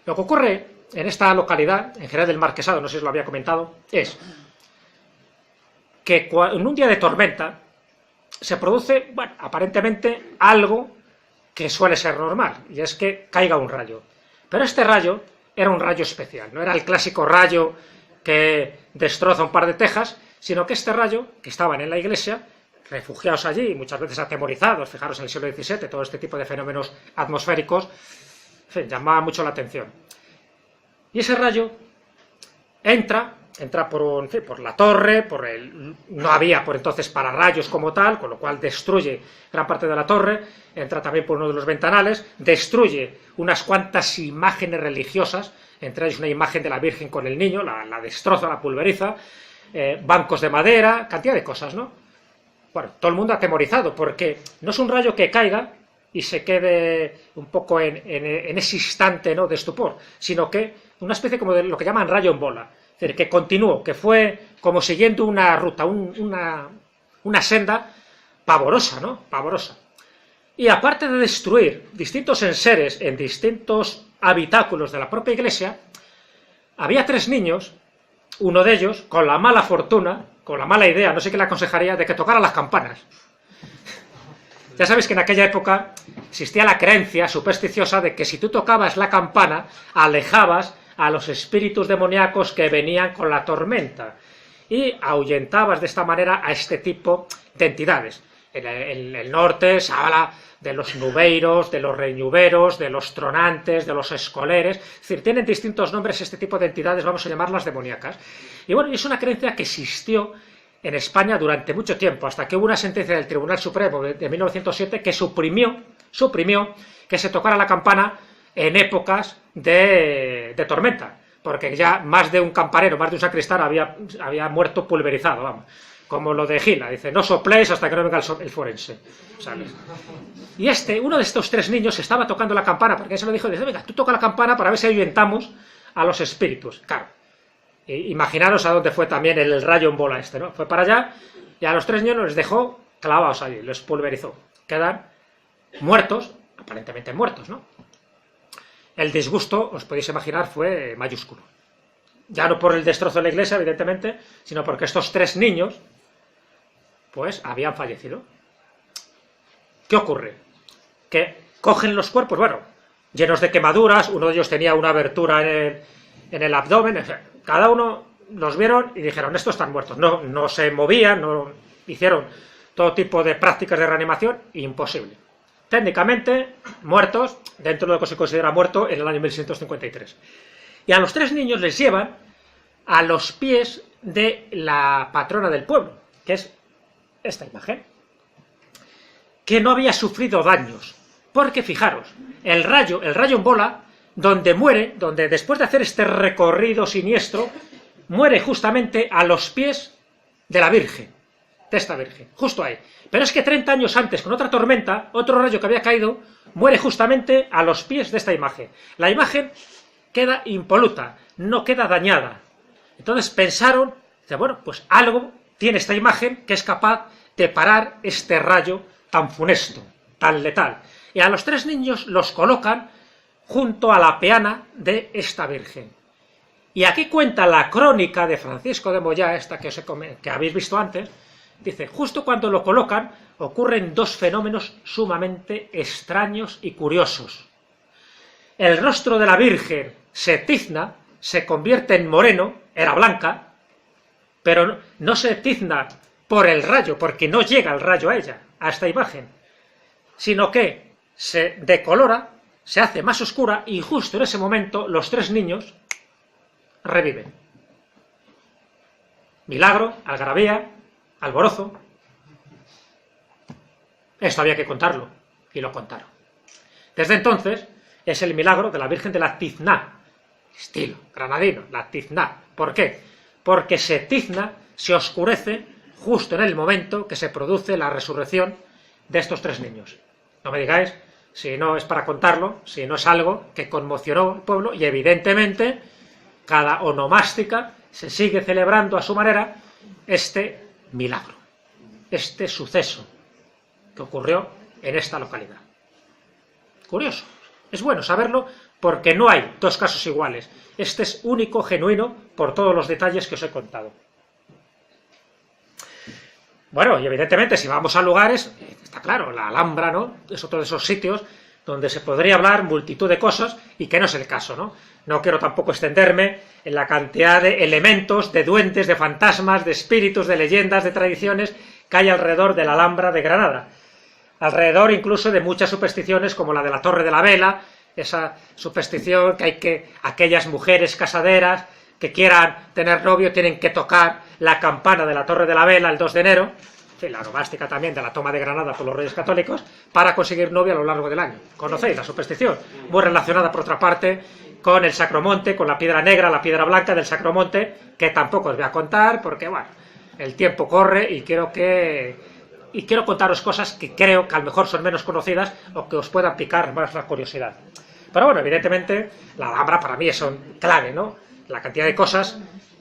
Lo que ocurre en esta localidad, en Jerez del Marquesado, no sé si os lo había comentado, es que en un día de tormenta se produce, bueno, aparentemente algo que suele ser normal, y es que caiga un rayo. Pero este rayo era un rayo especial, no era el clásico rayo que destroza un par de tejas, sino que este rayo, que estaban en la iglesia, refugiados allí, muchas veces atemorizados, fijaros en el siglo XVII, todo este tipo de fenómenos atmosféricos, en fin, llamaba mucho la atención. Y ese rayo entra por la torre, no había por entonces pararrayos como tal, con lo cual destruye gran parte de la torre, entra también por uno de los ventanales, destruye unas cuantas imágenes religiosas, entre ellas una imagen de la Virgen con el niño, la destroza, la pulveriza, bancos de madera, cantidad de cosas, ¿no? Bueno, todo el mundo atemorizado, porque no es un rayo que caiga y se quede un poco en ese instante, ¿no?, de estupor, sino que una especie como de lo que llaman rayo en bola. Es decir, que continuó, que fue como siguiendo una ruta, una senda pavorosa, ¿no? Pavorosa. Y aparte de destruir distintos enseres en distintos habitáculos de la propia iglesia, había 3 niños, uno de ellos, con la mala fortuna, con la mala idea, no sé qué le aconsejaría, de que tocara las campanas. Ya sabéis que en aquella época existía la creencia supersticiosa de que si tú tocabas la campana, alejabas a los espíritus demoníacos que venían con la tormenta y ahuyentabas de esta manera a este tipo de entidades. En el norte se habla de los nubeiros, de los reñuveros, de los tronantes, de los escoleres, es decir, tienen distintos nombres este tipo de entidades, vamos a llamarlas demoníacas. Y bueno, es una creencia que existió en España durante mucho tiempo, hasta que hubo una sentencia del Tribunal Supremo de 1907 que suprimió suprimió que se tocara la campana en épocas de tormenta, porque ya más de un campanero, más de un sacristán había muerto pulverizado, vamos. Como lo de Gila, dice, no sopléis hasta que no venga el forense, ¿sabes? Y uno de estos 3 niños estaba tocando la campana, porque él se lo dijo, dice, venga, tú toca la campana para ver si ahuyentamos a los espíritus. Claro, imaginaros a dónde fue también el rayo en bola ¿no? Fue para allá, y a los 3 niños los dejó clavados allí, los pulverizó. Quedan muertos, aparentemente muertos, ¿no? El disgusto, os podéis imaginar, fue mayúsculo. Ya no por el destrozo de la iglesia, evidentemente, sino porque estos 3 niños, pues, habían fallecido. ¿Qué ocurre? Que cogen los cuerpos, bueno, llenos de quemaduras, uno de ellos tenía una abertura en el abdomen, o sea, cada uno los vieron y dijeron, estos están muertos. No se movían, no hicieron todo tipo de prácticas de reanimación, imposible. Técnicamente, muertos, dentro de lo que se considera muerto, en el año 1653. Y a los 3 niños les llevan a los pies de la patrona del pueblo, que es esta imagen, que no había sufrido daños, porque fijaros, el rayo en bola, donde después de hacer este recorrido siniestro, muere justamente a los pies de la Virgen, de esta Virgen, justo ahí. Pero es que 30 años antes, con otra tormenta, otro rayo que había caído, muere justamente a los pies de esta imagen. La imagen queda impoluta, no queda dañada. Entonces pensaron, bueno, pues algo tiene esta imagen que es capaz de parar este rayo tan funesto, tan letal. Y a los 3 niños los colocan junto a la peana de esta Virgen. Y aquí cuenta la crónica de Francisco de Moyá, esta que habéis visto antes, dice, justo cuando lo colocan, ocurren 2 fenómenos sumamente extraños y curiosos. El rostro de la Virgen se tizna, se convierte en moreno, era blanca, pero no se tizna por el rayo, porque no llega el rayo a ella, a esta imagen, sino que se decolora, se hace más oscura, y justo en ese momento los 3 niños reviven. Milagro, algarabía, alborozo. Esto había que contarlo, y lo contaron. Desde entonces es el milagro de la Virgen de la Tizná, estilo granadino, la Tizná. ¿Por qué? Porque se tizna, se oscurece justo en el momento que se produce la resurrección de estos 3 niños. No me digáis si no es para contarlo, si no es algo que conmocionó al pueblo, y evidentemente cada onomástica se sigue celebrando a su manera este milagro, este suceso que ocurrió en esta localidad. Curioso, es bueno saberlo porque no hay 2 casos iguales. Este es único, genuino, por todos los detalles que os he contado. Bueno, y evidentemente si vamos a lugares, está claro, la Alhambra, ¿no? Es otro de esos sitios donde se podría hablar multitud de cosas y que no es el caso, ¿no? No quiero tampoco extenderme en la cantidad de elementos, de duendes, de fantasmas, de espíritus, de leyendas, de tradiciones que hay alrededor de la Alhambra de Granada. Alrededor incluso de muchas supersticiones como la de la Torre de la Vela, esa superstición que aquellas mujeres casaderas que quieran tener novio tienen que tocar la campana de la Torre de la Vela el 2 de enero, la onomástica también de la toma de Granada por los reyes católicos, para conseguir novio a lo largo del año. ¿Conocéis la superstición? Muy relacionada, por otra parte, con el Sacromonte, con la piedra negra, la piedra blanca del Sacromonte, que tampoco os voy a contar, porque, bueno, el tiempo corre y quiero contaros cosas que creo que a lo mejor son menos conocidas o que os puedan picar más la curiosidad. Pero bueno, evidentemente, la Alhambra para mí es clave, ¿no? La cantidad de cosas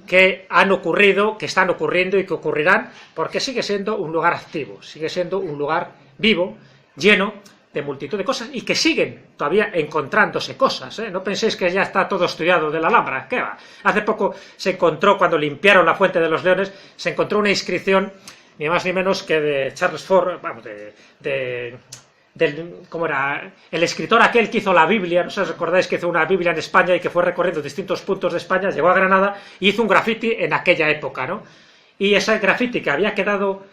que han ocurrido, que están ocurriendo y que ocurrirán, porque sigue siendo un lugar activo, sigue siendo un lugar vivo, lleno de multitud de cosas y que siguen todavía encontrándose cosas, ¿eh? No penséis que ya está todo estudiado de la Alhambra, ¿qué va? Hace poco se encontró, cuando limpiaron la Fuente de los Leones, se encontró una inscripción, ni más ni menos que de Charles Fort, vamos, ¿cómo era? El escritor aquel que hizo la Biblia, no sé si os recordáis que hizo una Biblia en España y que fue recorriendo distintos puntos de España, llegó a Granada y hizo un grafiti en aquella época, ¿no? Y ese grafiti que había quedado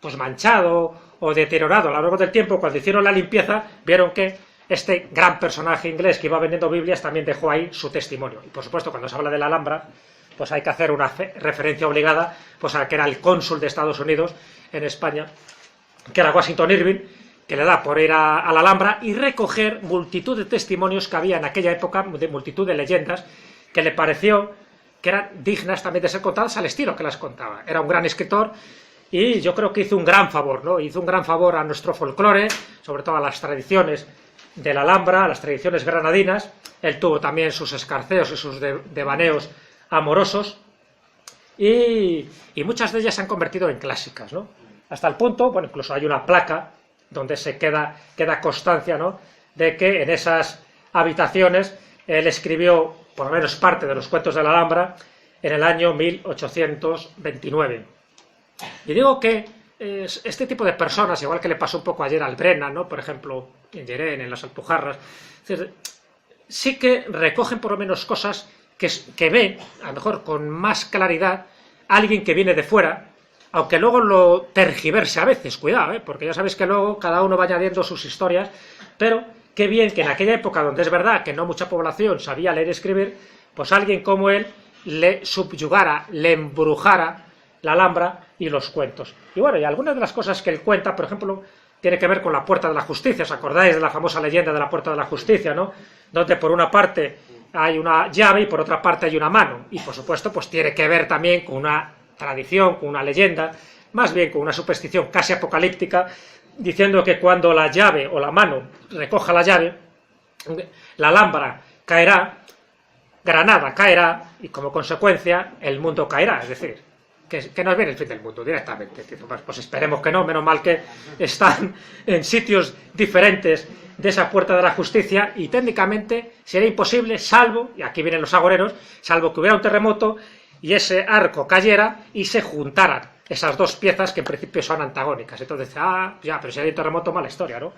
pues manchado o deteriorado a lo largo del tiempo, cuando hicieron la limpieza, vieron que este gran personaje inglés que iba vendiendo Biblias también dejó ahí su testimonio. Y por supuesto, cuando se habla de la Alhambra, pues hay que hacer una referencia obligada pues a que era el cónsul de Estados Unidos en España, que era Washington Irving, que le da por ir a la Alhambra y recoger multitud de testimonios que había en aquella época, de multitud de leyendas, que le pareció que eran dignas también de ser contadas al estilo que las contaba. Era un gran escritor y yo creo que hizo un gran favor, ¿no? Hizo un gran favor a nuestro folclore, sobre todo a las tradiciones de la Alhambra, a las tradiciones granadinas. Él tuvo también sus escarceos y sus devaneos amorosos, y muchas de ellas se han convertido en clásicas, ¿no? Hasta el punto, bueno, incluso hay una placa donde se queda constancia, ¿no?, de que en esas habitaciones él escribió por lo menos parte de los cuentos de la Alhambra en el año 1829. Y digo que este tipo de personas, igual que le pasó un poco ayer al Brennan, ¿no?, por ejemplo, en Jerén, en las Alpujarras, sí que recogen por lo menos cosas que ve, a lo mejor con más claridad, alguien que viene de fuera, aunque luego lo tergiverse a veces, cuidado, porque ya sabéis que luego cada uno va añadiendo sus historias, pero qué bien que en aquella época, donde es verdad que no mucha población sabía leer y escribir, pues alguien como él le subyugara, le embrujara la Alhambra y los cuentos. Y bueno, y algunas de las cosas que él cuenta, por ejemplo, tiene que ver con la Puerta de la Justicia. ¿Os acordáis de la famosa leyenda de la Puerta de la Justicia, no? Donde por una parte hay una llave y por otra parte hay una mano. Y por supuesto, pues tiene que ver también con una tradición, con una leyenda, más bien con una superstición casi apocalíptica, diciendo que cuando la llave o la mano recoja la llave, la Alhambra caerá, Granada caerá y como consecuencia el mundo caerá. Es decir, que nos viene el fin del mundo directamente. Pues esperemos que no, menos mal que están en sitios diferentes de esa Puerta de la Justicia, y técnicamente sería imposible, salvo, y aquí vienen los agoreros, salvo que hubiera un terremoto y ese arco cayera y se juntaran esas dos piezas que en principio son antagónicas. Entonces, ya, pero si hay un terremoto, mala historia, ¿no?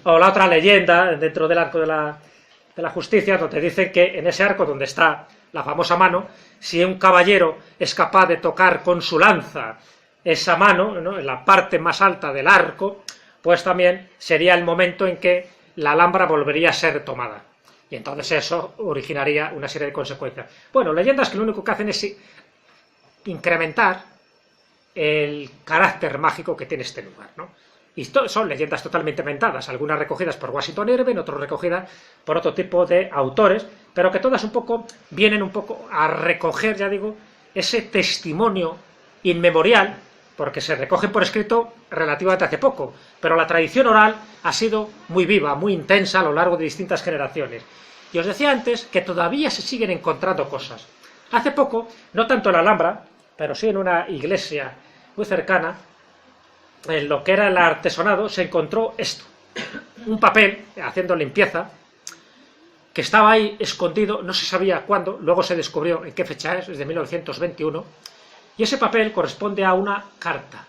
O la otra leyenda dentro del arco de la Justicia, donde dicen que en ese arco donde está la famosa mano, si un caballero es capaz de tocar con su lanza esa mano, ¿no?, en la parte más alta del arco, pues también sería el momento en que la Alhambra volvería a ser tomada. Y entonces eso originaría una serie de consecuencias. Bueno, leyendas que lo único que hacen es incrementar el carácter mágico que tiene este lugar, ¿no? Y son leyendas totalmente inventadas, algunas recogidas por Washington Irving, otras recogidas por otro tipo de autores, pero que todas un poco vienen un poco a recoger, ya digo, ese testimonio inmemorial, porque se recoge por escrito relativamente hace poco, pero la tradición oral ha sido muy viva, muy intensa a lo largo de distintas generaciones. Y os decía antes que todavía se siguen encontrando cosas. Hace poco, no tanto en la Alhambra, pero sí en una iglesia muy cercana, en lo que era el artesonado, se encontró esto, un papel, haciendo limpieza, que estaba ahí escondido, no se sabía cuándo, luego se descubrió en qué fecha es de 1921, y ese papel corresponde a una carta.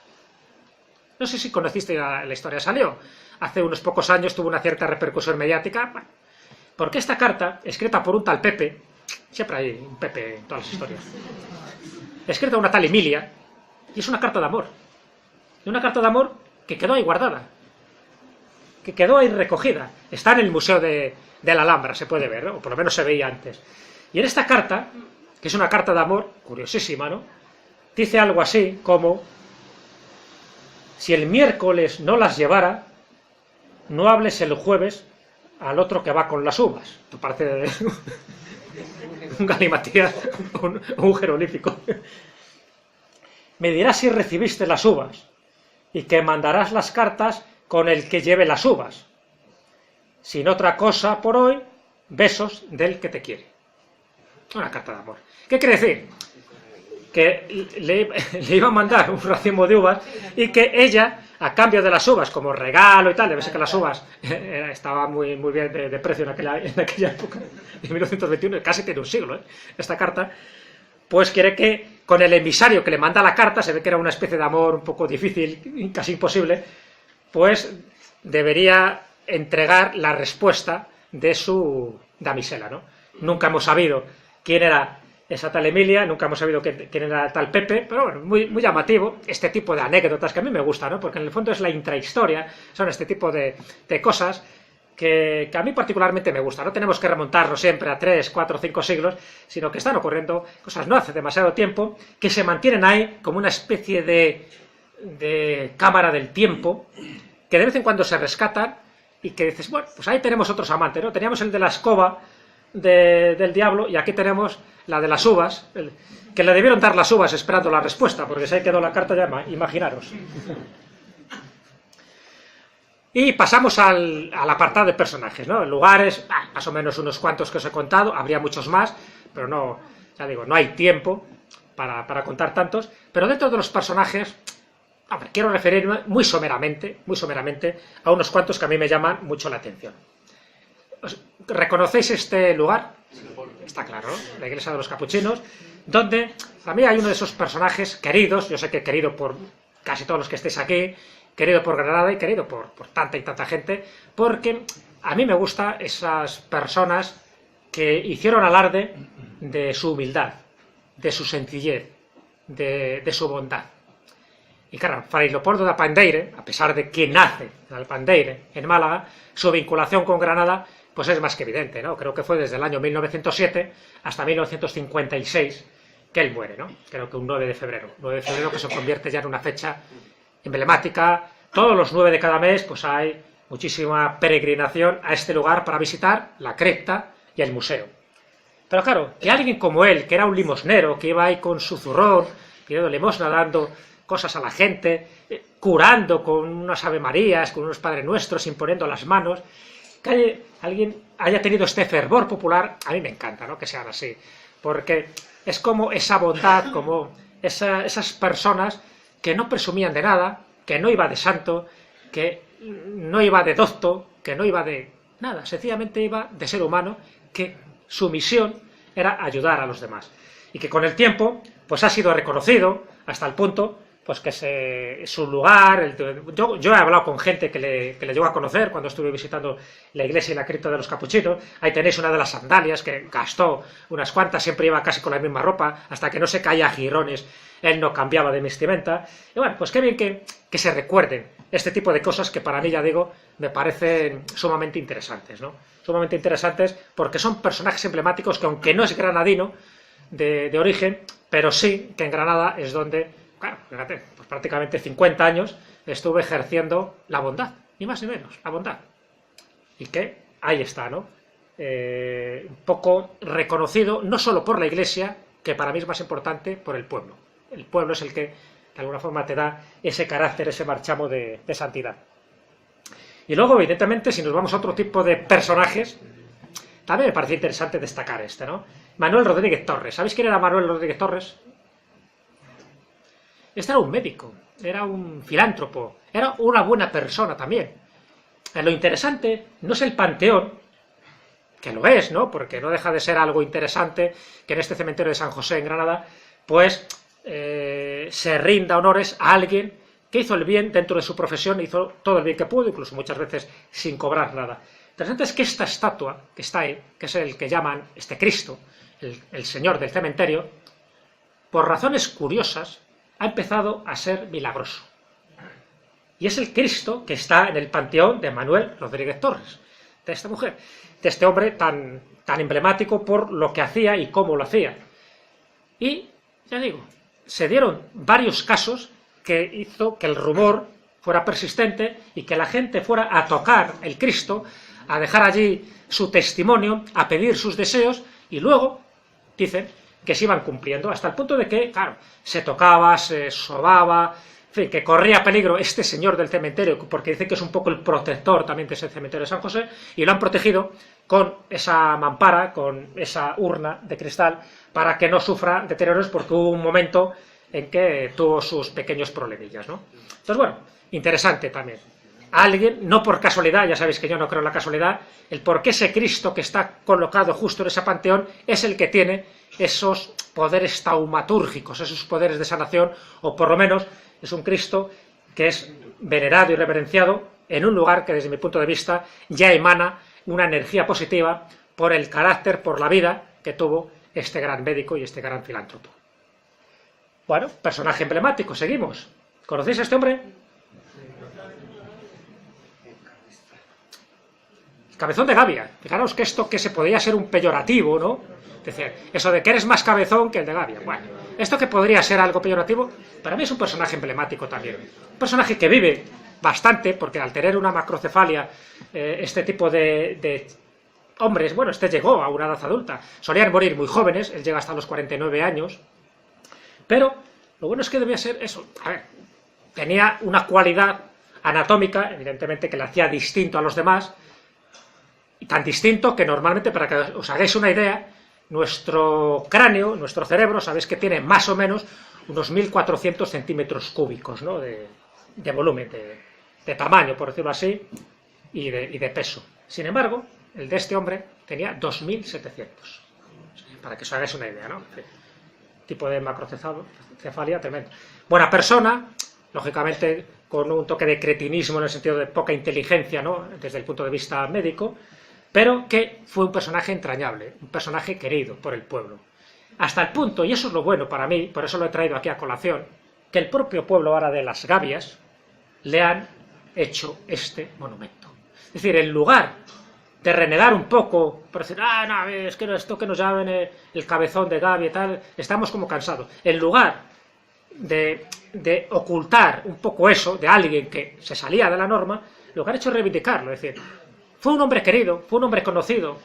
No sé si conociste la historia, salió hace unos pocos años, tuvo una cierta repercusión mediática, porque esta carta, escrita por un tal Pepe, siempre hay un Pepe en todas las historias, escrita una tal Emilia, y es una carta de amor. Y una carta de amor que quedó ahí guardada, que quedó ahí recogida. Está en el Museo de la Alhambra, se puede ver, ¿no? O por lo menos se veía antes. Y en esta carta, que es una carta de amor, curiosísima, ¿no?, dice algo así como: si el miércoles no las llevara, no hables el jueves al otro que va con las uvas. Esto parece un galimatías, un jeroglífico. Me dirás si recibiste las uvas, y que mandarás las cartas con el que lleve las uvas. Sin otra cosa por hoy, besos del que te quiere. Una carta de amor. ¿Qué quiere decir? Que le iba a mandar un racimo de uvas y que ella, a cambio de las uvas, como regalo y tal, debe ser que las uvas estaban muy bien de precio en aquella época, de 1921, casi tiene un siglo, esta carta, pues quiere que con el emisario que le manda la carta, se ve que era una especie de amor un poco difícil, casi imposible, pues debería entregar la respuesta de su damisela, ¿no? Nunca hemos sabido quién era esa tal Emilia, nunca hemos sabido quién era tal Pepe, pero bueno, muy llamativo este tipo de anécdotas que a mí me gustan, ¿no? Porque en el fondo es la intrahistoria, son este tipo de cosas que a mí particularmente me gustan. No tenemos que remontarnos siempre a 3, 4, 5 siglos, sino que están ocurriendo cosas no hace demasiado tiempo, que se mantienen ahí como una especie de cámara del tiempo, que de vez en cuando se rescatan y que dices, bueno, pues ahí tenemos otros amantes, ¿no? Teníamos el de la escoba del diablo y aquí tenemos la de las uvas, que le debieron dar las uvas esperando la respuesta, porque se ahí quedó la carta ya, imaginaros. Y pasamos al apartado de personajes, ¿no? Lugares, más o menos unos cuantos que os he contado, habría muchos más, pero no, ya digo, no hay tiempo para contar tantos, pero dentro de los personajes, hombre, quiero referirme muy someramente a unos cuantos que a mí me llaman mucho la atención. ¿Reconocéis este lugar? Está claro, ¿no? La iglesia de los capuchinos, donde a mí hay uno de esos personajes queridos, yo sé que querido por casi todos los que estéis aquí, querido por Granada y querido por tanta y tanta gente, porque a mí me gustan esas personas que hicieron alarde de su humildad, de su sencillez, de su bondad. Y claro, Fray Leopoldo de Apandeire, a pesar de que nace en Alpandeire, en Málaga, su vinculación con Granada pues es más que evidente, ¿no? Creo que fue desde el año 1907 hasta 1956 que él muere, ¿no? Creo que un 9 de febrero. 9 de febrero que se convierte ya en una fecha emblemática. Todos los 9 de cada mes pues hay muchísima peregrinación a este lugar para visitar la cripta y el museo. Pero claro, que alguien como él, que era un limosnero, que iba ahí con su zurrón, pidiendo limosna, dando cosas a la gente, curando con unas Ave Marías, con unos Padre Nuestros, imponiendo las manos, que alguien haya tenido este fervor popular, a mí me encanta, ¿no? Que sean así, porque es como esa bondad, como esas personas que no presumían de nada, que no iba de santo, que no iba de docto, que no iba de nada, sencillamente iba de ser humano, que su misión era ayudar a los demás. Y que con el tiempo, pues ha sido reconocido hasta el punto, pues que su lugar, yo he hablado con gente que le llegó a conocer cuando estuve visitando la iglesia y la cripta de los capuchinos. Ahí tenéis una de las sandalias que gastó unas cuantas, siempre iba casi con la misma ropa, hasta que no se caía a jirones, él no cambiaba de vestimenta. Y bueno, pues qué bien que se recuerden este tipo de cosas que para mí, ya digo, me parecen sumamente interesantes, ¿no? Sumamente interesantes porque son personajes emblemáticos que, aunque no es granadino de origen, pero sí que en Granada es donde, claro, fíjate, pues prácticamente 50 años estuve ejerciendo la bondad, ni más ni menos, la bondad. Y que ahí está, ¿no? Un poco reconocido, no solo por la iglesia, que para mí es más importante, por el pueblo. El pueblo es el que, de alguna forma, te da ese carácter, ese marchamo de santidad. Y luego, evidentemente, si nos vamos a otro tipo de personajes, también me parece interesante destacar este, ¿no? Manuel Rodríguez Torres. ¿Sabéis quién era Manuel Rodríguez Torres? Este era un médico, era un filántropo, era una buena persona también. Lo interesante no es el panteón, que lo es, ¿no? Porque no deja de ser algo interesante que en este cementerio de San José, en Granada, pues se rinda honores a alguien que hizo el bien dentro de su profesión, hizo todo el bien que pudo, incluso muchas veces sin cobrar nada. Lo interesante es que esta estatua que está ahí, que es el que llaman este Cristo, el señor del cementerio, por razones curiosas, ha empezado a ser milagroso. Y es el Cristo que está en el panteón de Manuel Rodríguez Torres, de esta mujer, de este hombre tan emblemático por lo que hacía y cómo lo hacía. Y, ya digo, se dieron varios casos que hizo que el rumor fuera persistente y que la gente fuera a tocar el Cristo, a dejar allí su testimonio, a pedir sus deseos, y luego, dicen, que se iban cumpliendo, hasta el punto de que, claro, se tocaba, se sobaba, en fin, que corría peligro este señor del cementerio, porque dice que es un poco el protector también de ese cementerio de San José, y lo han protegido con esa mampara, con esa urna de cristal, para que no sufra deterioros, porque hubo un momento en que tuvo sus pequeños problemillas, ¿no? Entonces, bueno, interesante también. Alguien, no por casualidad, ya sabéis que yo no creo en la casualidad, el por qué ese Cristo que está colocado justo en ese panteón es el que tiene esos poderes taumatúrgicos, esos poderes de sanación, o por lo menos es un Cristo que es venerado y reverenciado en un lugar que desde mi punto de vista ya emana una energía positiva por el carácter, por la vida que tuvo este gran médico y este gran filántropo. Bueno, personaje emblemático, seguimos. ¿Conocéis a este hombre? Cabezón de Gavia. Fijaros que esto que se podría ser un peyorativo, ¿no? Es decir, eso de que eres más cabezón que el de Gavia. Bueno, esto que podría ser algo peyorativo, para mí es un personaje emblemático también. Un personaje que vive bastante, porque al tener una macrocefalia, este tipo de hombres, bueno, este llegó a una edad adulta, solían morir muy jóvenes, él llega hasta los 49 años, pero lo bueno es que debía ser eso, a ver, tenía una cualidad anatómica, evidentemente, que le hacía distinto a los demás, y tan distinto que normalmente, para que os hagáis una idea, nuestro cráneo, nuestro cerebro, sabéis que tiene más o menos unos 1400 centímetros cúbicos, ¿no?, de volumen, de tamaño, por decirlo así, y de peso. Sin embargo, el de este hombre tenía 2700, para que os hagáis una idea, ¿no? Tipo de macrocefalia tremendo. Buena persona, lógicamente con un toque de cretinismo en el sentido de poca inteligencia, ¿no?, desde el punto de vista médico, pero que fue un personaje entrañable, un personaje querido por el pueblo. Hasta el punto, y eso es lo bueno para mí, por eso lo he traído aquí a colación, que el propio pueblo ahora de Las Gavias le han hecho este monumento. Es decir, en lugar de renegar un poco, por decir, no, es que esto que nos llamen el cabezón de Gavia y tal, estamos como cansados. En lugar de ocultar un poco eso de alguien que se salía de la norma, lo que han hecho es reivindicarlo. Es decir, fue un hombre querido, fue un hombre conocido,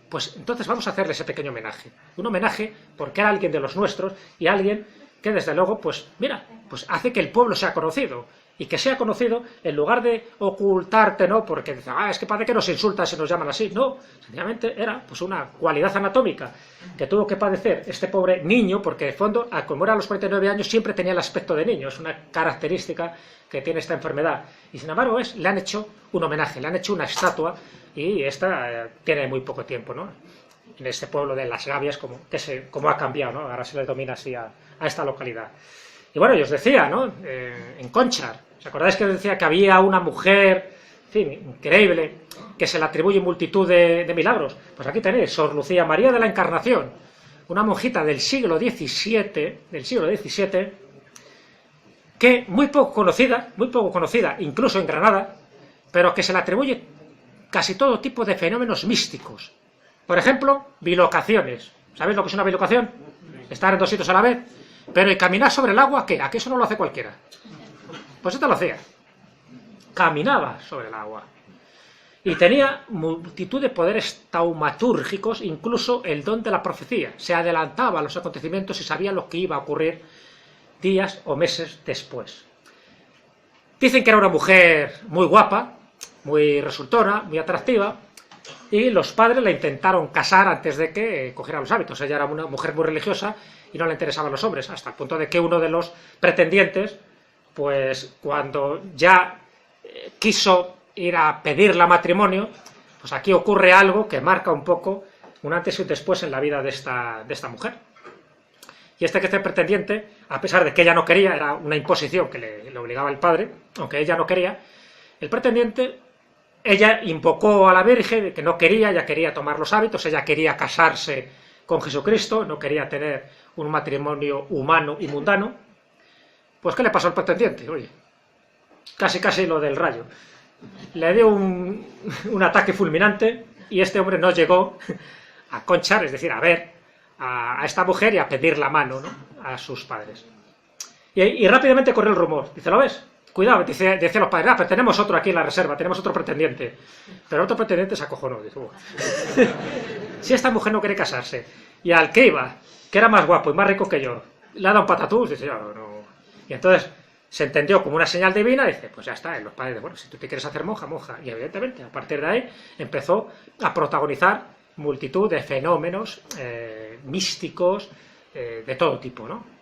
pues entonces vamos a hacerle ese pequeño homenaje. Un homenaje porque era alguien de los nuestros y alguien que desde luego, pues mira, pues hace que el pueblo sea conocido. Y que sea conocido, en lugar de ocultarte, ¿no?, porque dicen, es que parece que nos insultan si nos llaman así. No, sencillamente era pues una cualidad anatómica que tuvo que padecer este pobre niño, porque de fondo, como era a los 49 años, siempre tenía el aspecto de niño. Es una característica que tiene esta enfermedad. Y sin embargo, le han hecho un homenaje, le han hecho una estatua, y esta tiene muy poco tiempo, ¿no?, en este pueblo de Las Gavias, como ha cambiado, ¿no? Ahora se le domina así a esta localidad. Y bueno, yo os decía, ¿no?, en Conchar, ¿os acordáis que os decía que había una mujer, en fin, increíble, que se le atribuye multitud de milagros? Pues aquí tenéis, Sor Lucía María de la Encarnación, una monjita del siglo XVII, que muy poco conocida, incluso en Granada, pero que se le atribuye casi todo tipo de fenómenos místicos. Por ejemplo, bilocaciones. ¿Sabéis lo que es una bilocación? Estar en dos sitios a la vez. Pero el caminar sobre el agua, ¿qué? ¿A qué eso no lo hace cualquiera? Pues esto lo hacía. Caminaba sobre el agua. Y tenía multitud de poderes taumatúrgicos, incluso el don de la profecía. Se adelantaba a los acontecimientos y sabía lo que iba a ocurrir días o meses después. Dicen que era una mujer muy guapa, muy resultona, muy atractiva, y los padres la intentaron casar antes de que cogiera los hábitos. Ella era una mujer muy religiosa y no le interesaban los hombres, hasta el punto de que uno de los pretendientes, pues cuando ya quiso ir a pedirla matrimonio, pues aquí ocurre algo que marca un poco un antes y un después en la vida de esta mujer. Y este pretendiente, a pesar de que ella no quería, era una imposición que le obligaba el padre, aunque ella no quería, el pretendiente, ella invocó a la Virgen, que no quería, ella quería tomar los hábitos, ella quería casarse con Jesucristo, no quería tener un matrimonio humano y mundano. Pues ¿qué le pasó al pretendiente? Oye, casi lo del rayo. Le dio un ataque fulminante y este hombre no llegó a Conchar, es decir, a ver a esta mujer y a pedir la mano, ¿no?, a sus padres. Y rápidamente corrió el rumor. Dice, ¿lo ves? Cuidado, decían los padres, pero tenemos otro aquí en la reserva, tenemos otro pretendiente. Pero el otro pretendiente se acojonó. Dice, si esta mujer no quiere casarse, y al que iba, que era más guapo y más rico que yo, le ha dado un patatús, dice, no. Y entonces se entendió como una señal divina, y dice, pues ya está, los padres, bueno, si tú te quieres hacer monja. Y evidentemente, a partir de ahí, empezó a protagonizar multitud de fenómenos místicos de todo tipo, ¿no?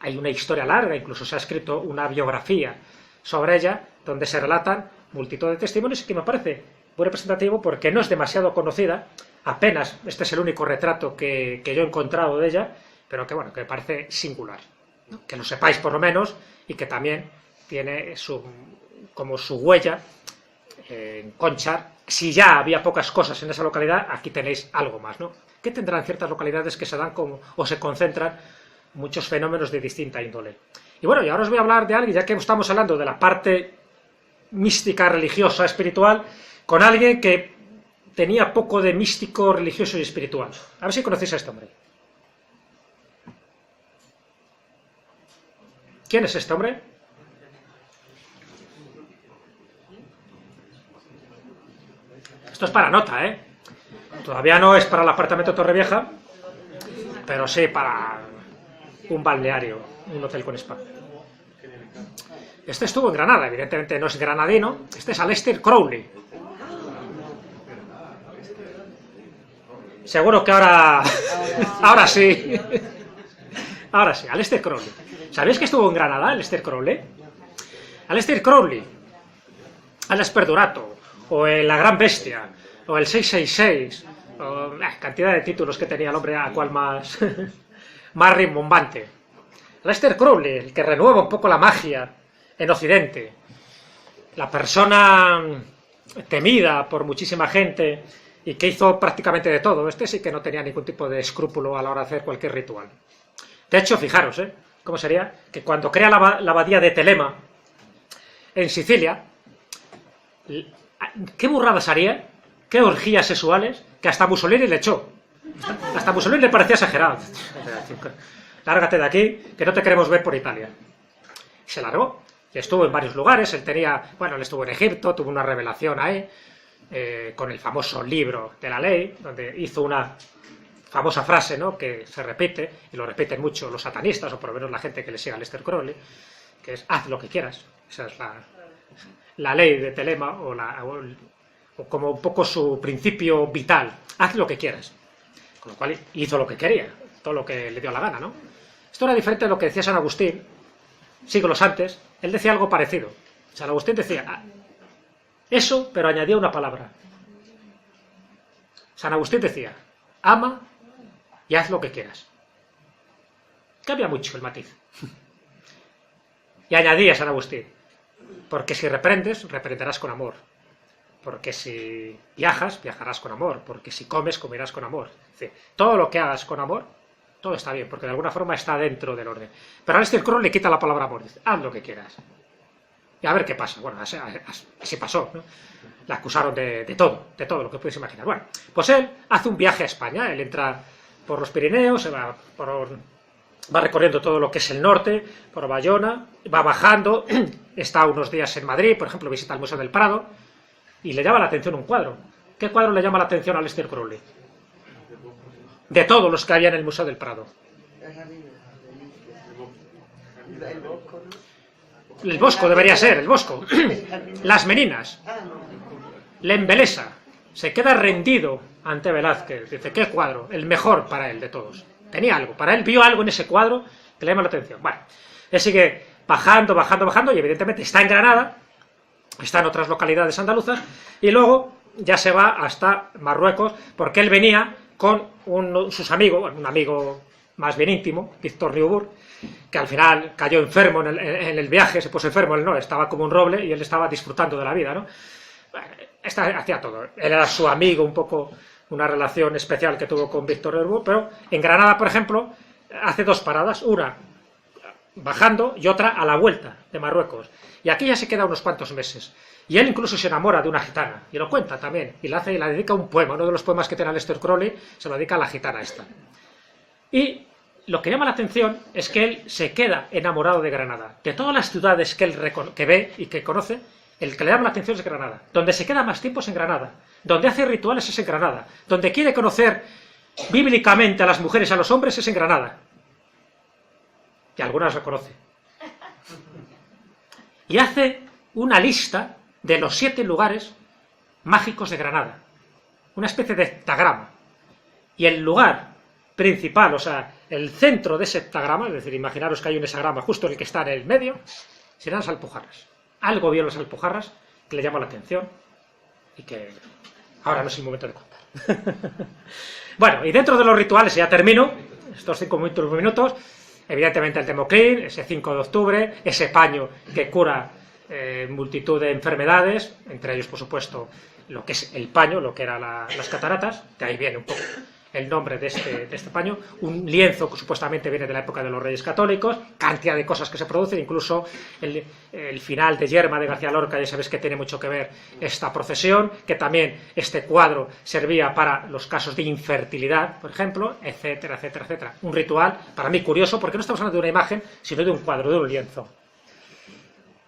Hay una historia larga, incluso se ha escrito una biografía sobre ella, donde se relatan multitud de testimonios, y que me parece muy representativo porque no es demasiado conocida, apenas, este es el único retrato que yo he encontrado de ella, pero que bueno, que me parece singular, ¿no? Que lo sepáis por lo menos, y que también tiene como su huella en Conchar. Si ya había pocas cosas en esa localidad, aquí tenéis algo más, ¿no? Que tendrán ciertas localidades que se dan o se concentran muchos fenómenos de distinta índole. Y bueno, y ahora os voy a hablar de alguien, ya que estamos hablando de la parte mística, religiosa, espiritual, con alguien que tenía poco de místico, religioso y espiritual. A ver si conocéis a este hombre. ¿Quién es este hombre? Esto es para nota, ¿eh? Todavía no es para el apartamento Torrevieja, pero sí para un balneario, un hotel con spa. Este estuvo en Granada, evidentemente no es granadino. Este es Aleister Crowley. Seguro que ahora sí. Ahora sí, Aleister Crowley. ¿Sabéis que estuvo en Granada, Aleister Crowley? Aleister Crowley, Alex Perdurato, o La Gran Bestia, o el 666, o cantidad de títulos que tenía el hombre, a cual más, más rimbombante. Aleister Crowley, el que renueva un poco la magia en Occidente, la persona temida por muchísima gente y que hizo prácticamente de todo. Este sí que no tenía ningún tipo de escrúpulo a la hora de hacer cualquier ritual. De hecho, fijaros, cómo sería que cuando crea la abadía de Telema en Sicilia, qué burradas haría, qué orgías sexuales, que hasta Mussolini le echó. Hasta Mussolini le parecía exagerado. Lárgate de aquí, que no te queremos ver por Italia. Y se largó. Y estuvo en varios lugares. Él estuvo en Egipto, tuvo una revelación ahí, con el famoso libro de la ley, donde hizo una famosa frase, ¿no?, que se repite, y lo repiten mucho los satanistas, o por lo menos la gente que le sigue a Aleister Crowley, que es: haz lo que quieras. Esa es la ley de Telema, o como un poco su principio vital: haz lo que quieras. Con lo cual hizo lo que quería, todo lo que le dio la gana, ¿no? Esto era diferente de lo que decía San Agustín siglos antes. Él decía algo parecido. San Agustín decía eso, pero añadía una palabra. San Agustín decía: ama y haz lo que quieras. Cambia mucho el matiz. Y añadía San Agustín: porque si reprendes, reprenderás con amor. Porque si viajas, viajarás con amor. Porque si comes, comerás con amor. Es decir, todo lo que hagas con amor, todo está bien, porque de alguna forma está dentro del orden. Pero a Aleister Crowley le quita la palabra amor. Dice: haz lo que quieras. Y a ver qué pasa. Bueno, así pasó, ¿no? Le acusaron de todo lo que puedes imaginar. Bueno, pues él hace un viaje a España. Él entra por los Pirineos, se va recorriendo todo lo que es el norte, por Bayona, va bajando, está unos días en Madrid, por ejemplo, visita el Museo del Prado, y le llama la atención un cuadro. ¿Qué cuadro le llama la atención a Aleister Crowley? De todos los que había en el Museo del Prado. El Bosco debería ser, el Bosco. Las Meninas. Le embelesa. Se queda rendido ante Velázquez. Dice: ¿qué cuadro? El mejor para él de todos. Tenía algo. Para él vio algo en ese cuadro que le llama la atención. Bueno, él sigue bajando, y evidentemente está en Granada, está en otras localidades andaluzas, y luego ya se va hasta Marruecos, porque él venía con sus amigos, un amigo más bien íntimo, Víctor Riubur, que al final cayó enfermo en el viaje, se puso enfermo, él no, estaba como un roble y él estaba disfrutando de la vida, ¿no? Hacía todo. Él era su amigo, un poco una relación especial que tuvo con Víctor Riubur, pero en Granada, por ejemplo, hace dos paradas, una bajando y otra a la vuelta de Marruecos. Y aquí ya se queda unos cuantos meses. Y él incluso se enamora de una gitana, y lo cuenta también, y la dedica un poema, uno de los poemas que tiene Aleister Crowley, se lo dedica a la gitana esta. Y lo que llama la atención es que él se queda enamorado de Granada. De todas las ciudades que él que ve y que conoce, el que le llama la atención es Granada. Donde se queda más tiempo es en Granada. Donde hace rituales es en Granada. Donde quiere conocer bíblicamente a las mujeres y a los hombres es en Granada. Y algunas lo conoce. Y hace una lista de los 7 lugares mágicos de Granada. Una especie de heptagrama. Y el lugar principal, o sea, el centro de ese heptagrama, es decir, imaginaros que hay un hexagrama justo el que está en el medio, serán las Alpujarras. Algo vio las Alpujarras que le llama la atención y que ahora no es el momento de contar. Bueno, y dentro de los rituales, ya termino, estos 5 minutos, evidentemente el Temoclín, ese 5 de octubre, ese paño que cura multitud de enfermedades, entre ellos, por supuesto, lo que es el paño, lo que eran las cataratas, de ahí viene un poco el nombre de este paño, un lienzo que supuestamente viene de la época de los Reyes Católicos, cantidad de cosas que se producen, incluso el final de Yerma de García Lorca, ya sabéis que tiene mucho que ver esta procesión, que también este cuadro servía para los casos de infertilidad, por ejemplo, etcétera, etcétera, etcétera. Un ritual, para mí, curioso, porque no estamos hablando de una imagen, sino de un cuadro, de un lienzo.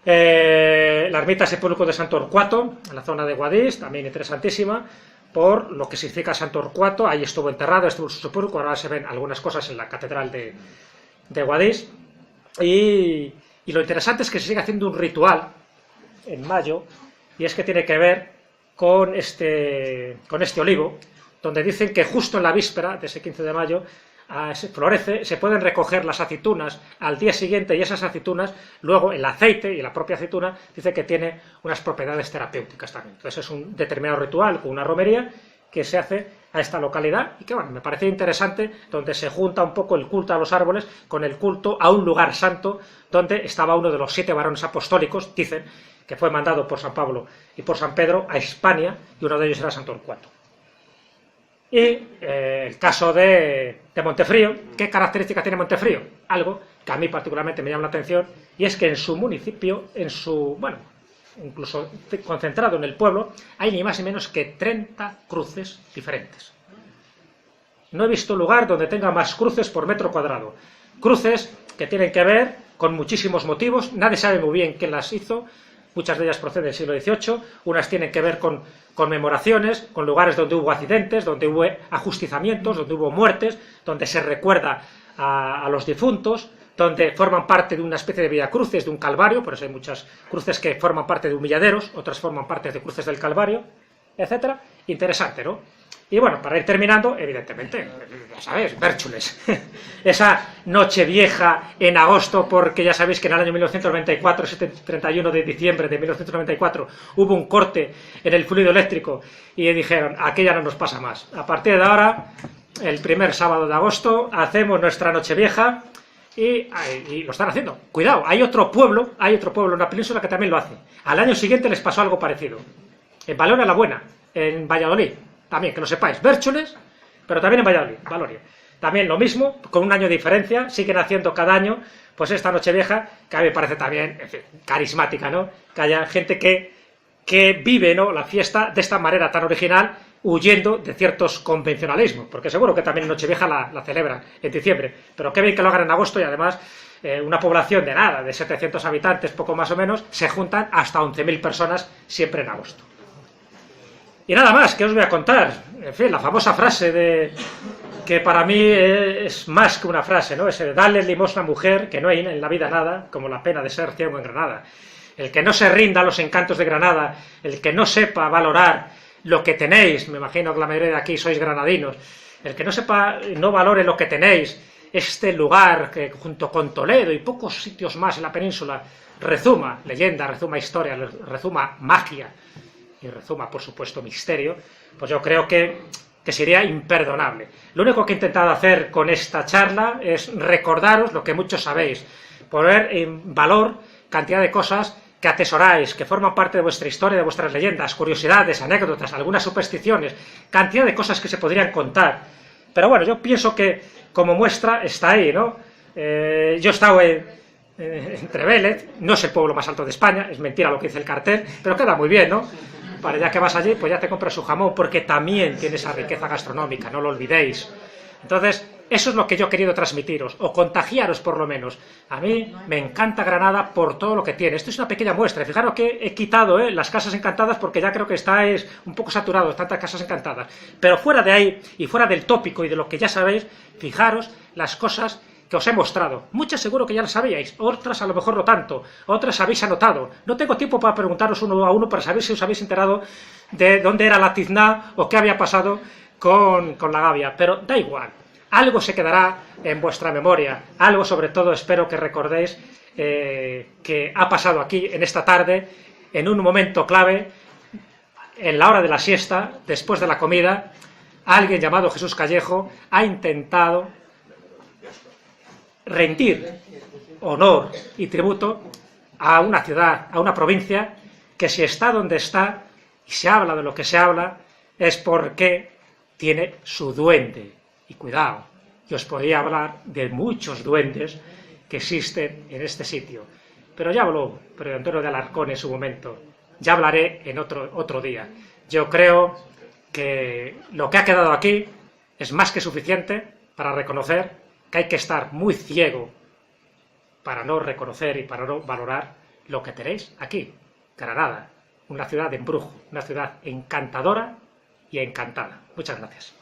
La ermita sepulcro de San Torcuato, en la zona de Guadix, también interesantísima, por lo que significa San Torcuato. Ahí estuvo enterrado, estuvo su sepulcro. Ahora se ven algunas cosas en la catedral de Guadix. Y lo interesante es que se sigue haciendo un ritual en mayo, y es que tiene que ver con este olivo, donde dicen que justo en la víspera de ese 15 de mayo florece, se pueden recoger las aceitunas al día siguiente, y esas aceitunas, luego el aceite y la propia aceituna, dice que tiene unas propiedades terapéuticas también. Entonces es un determinado ritual con una romería que se hace a esta localidad, y que bueno, me parece interesante, donde se junta un poco el culto a los árboles con el culto a un lugar santo, donde estaba uno de los 7 varones apostólicos, dicen, que fue mandado por San Pablo y por San Pedro a Hispania, y uno de ellos era San Torcuato. Y el caso de Montefrío. ¿Qué característica tiene Montefrío? Algo que a mí particularmente me llama la atención, y es que en su municipio, incluso concentrado en el pueblo, hay ni más ni menos que 30 cruces diferentes. No he visto lugar donde tenga más cruces por metro cuadrado. Cruces que tienen que ver con muchísimos motivos, nadie sabe muy bien quién las hizo. Muchas de ellas proceden del siglo XVIII, unas tienen que ver con conmemoraciones, con lugares donde hubo accidentes, donde hubo ajustizamientos, donde hubo muertes, donde se recuerda a los difuntos, donde forman parte de una especie de villacruces, de un calvario. Por eso hay muchas cruces que forman parte de humilladeros, otras forman parte de cruces del Calvario, etcétera. Interesante, ¿no? Y bueno, para ir terminando, evidentemente, ya sabéis, Bérchules. Esa noche vieja en agosto, porque ya sabéis que en el año 1994, ese 31 de diciembre de 1994, hubo un corte en el fluido eléctrico, y dijeron, aquella no nos pasa más. A partir de ahora, el primer sábado de agosto, hacemos nuestra noche vieja, y lo están haciendo. Cuidado, hay otro pueblo en la península que también lo hace. Al año siguiente les pasó algo parecido. En Valoria la Buena, en Valladolid. También, que lo sepáis, Bérchules, pero también en Valladolid, Valoria. También lo mismo, con un año de diferencia, siguen haciendo cada año, pues esta Nochevieja, que a mí me parece también, en fin, carismática, ¿no? Que haya gente que vive, ¿no?, la fiesta de esta manera tan original, huyendo de ciertos convencionalismos, porque seguro que también en Nochevieja la celebran en diciembre, pero qué bien que lo hagan en agosto, y además una población de 700 habitantes, poco más o menos, se juntan hasta 11.000 personas siempre en agosto. Y nada más, ¿qué os voy a contar? En fin, la famosa frase que para mí es más que una frase, ¿no? Ese de darle limosna a mujer, que no hay en la vida nada, como la pena de ser ciego en Granada. El que no se rinda a los encantos de Granada, el que no sepa valorar lo que tenéis, me imagino que la mayoría de aquí sois granadinos, el que no sepa, no valore lo que tenéis, este lugar que junto con Toledo y pocos sitios más en la península rezuma leyenda, rezuma historia, rezuma magia, y rezuma, por supuesto, misterio, pues yo creo que sería imperdonable. Lo único que he intentado hacer con esta charla es recordaros lo que muchos sabéis, poner en valor cantidad de cosas que atesoráis, que forman parte de vuestra historia, de vuestras leyendas, curiosidades, anécdotas, algunas supersticiones, cantidad de cosas que se podrían contar. Pero bueno, yo pienso que como muestra está ahí, ¿no? Yo he estado en Trevélez, no es el pueblo más alto de España, es mentira lo que dice el cartel, pero queda muy bien, ¿no? Para ya que vas allí, pues ya te compras su jamón, porque también tiene esa riqueza gastronómica, no lo olvidéis. Entonces, eso es lo que yo he querido transmitiros, o contagiaros por lo menos. A mí me encanta Granada por todo lo que tiene. Esto es una pequeña muestra. Fijaros que he quitado las casas encantadas, porque ya creo que estáis un poco saturados, tantas casas encantadas. Pero fuera de ahí, y fuera del tópico y de lo que ya sabéis, fijaros las cosas que os he mostrado. Muchas seguro que ya las sabíais, otras a lo mejor no tanto, otras habéis anotado. No tengo tiempo para preguntaros uno a uno para saber si os habéis enterado de dónde era la Tizná o qué había pasado con la Gavia, pero da igual. Algo se quedará en vuestra memoria, algo sobre todo espero que recordéis que ha pasado aquí en esta tarde, en un momento clave, en la hora de la siesta, después de la comida. Alguien llamado Jesús Callejo ha intentado rendir honor y tributo a una ciudad, a una provincia, que si está donde está y se habla de lo que se habla, es porque tiene su duende. Y cuidado, yo os podría hablar de muchos duendes que existen en este sitio, pero ya habló Pedro Antonio de Alarcón en su momento, ya hablaré en otro día. Yo creo que lo que ha quedado aquí es más que suficiente para reconocer que hay que estar muy ciego para no reconocer y para no valorar lo que tenéis aquí, Granada, una ciudad de embrujo, una ciudad encantadora y encantada. Muchas gracias.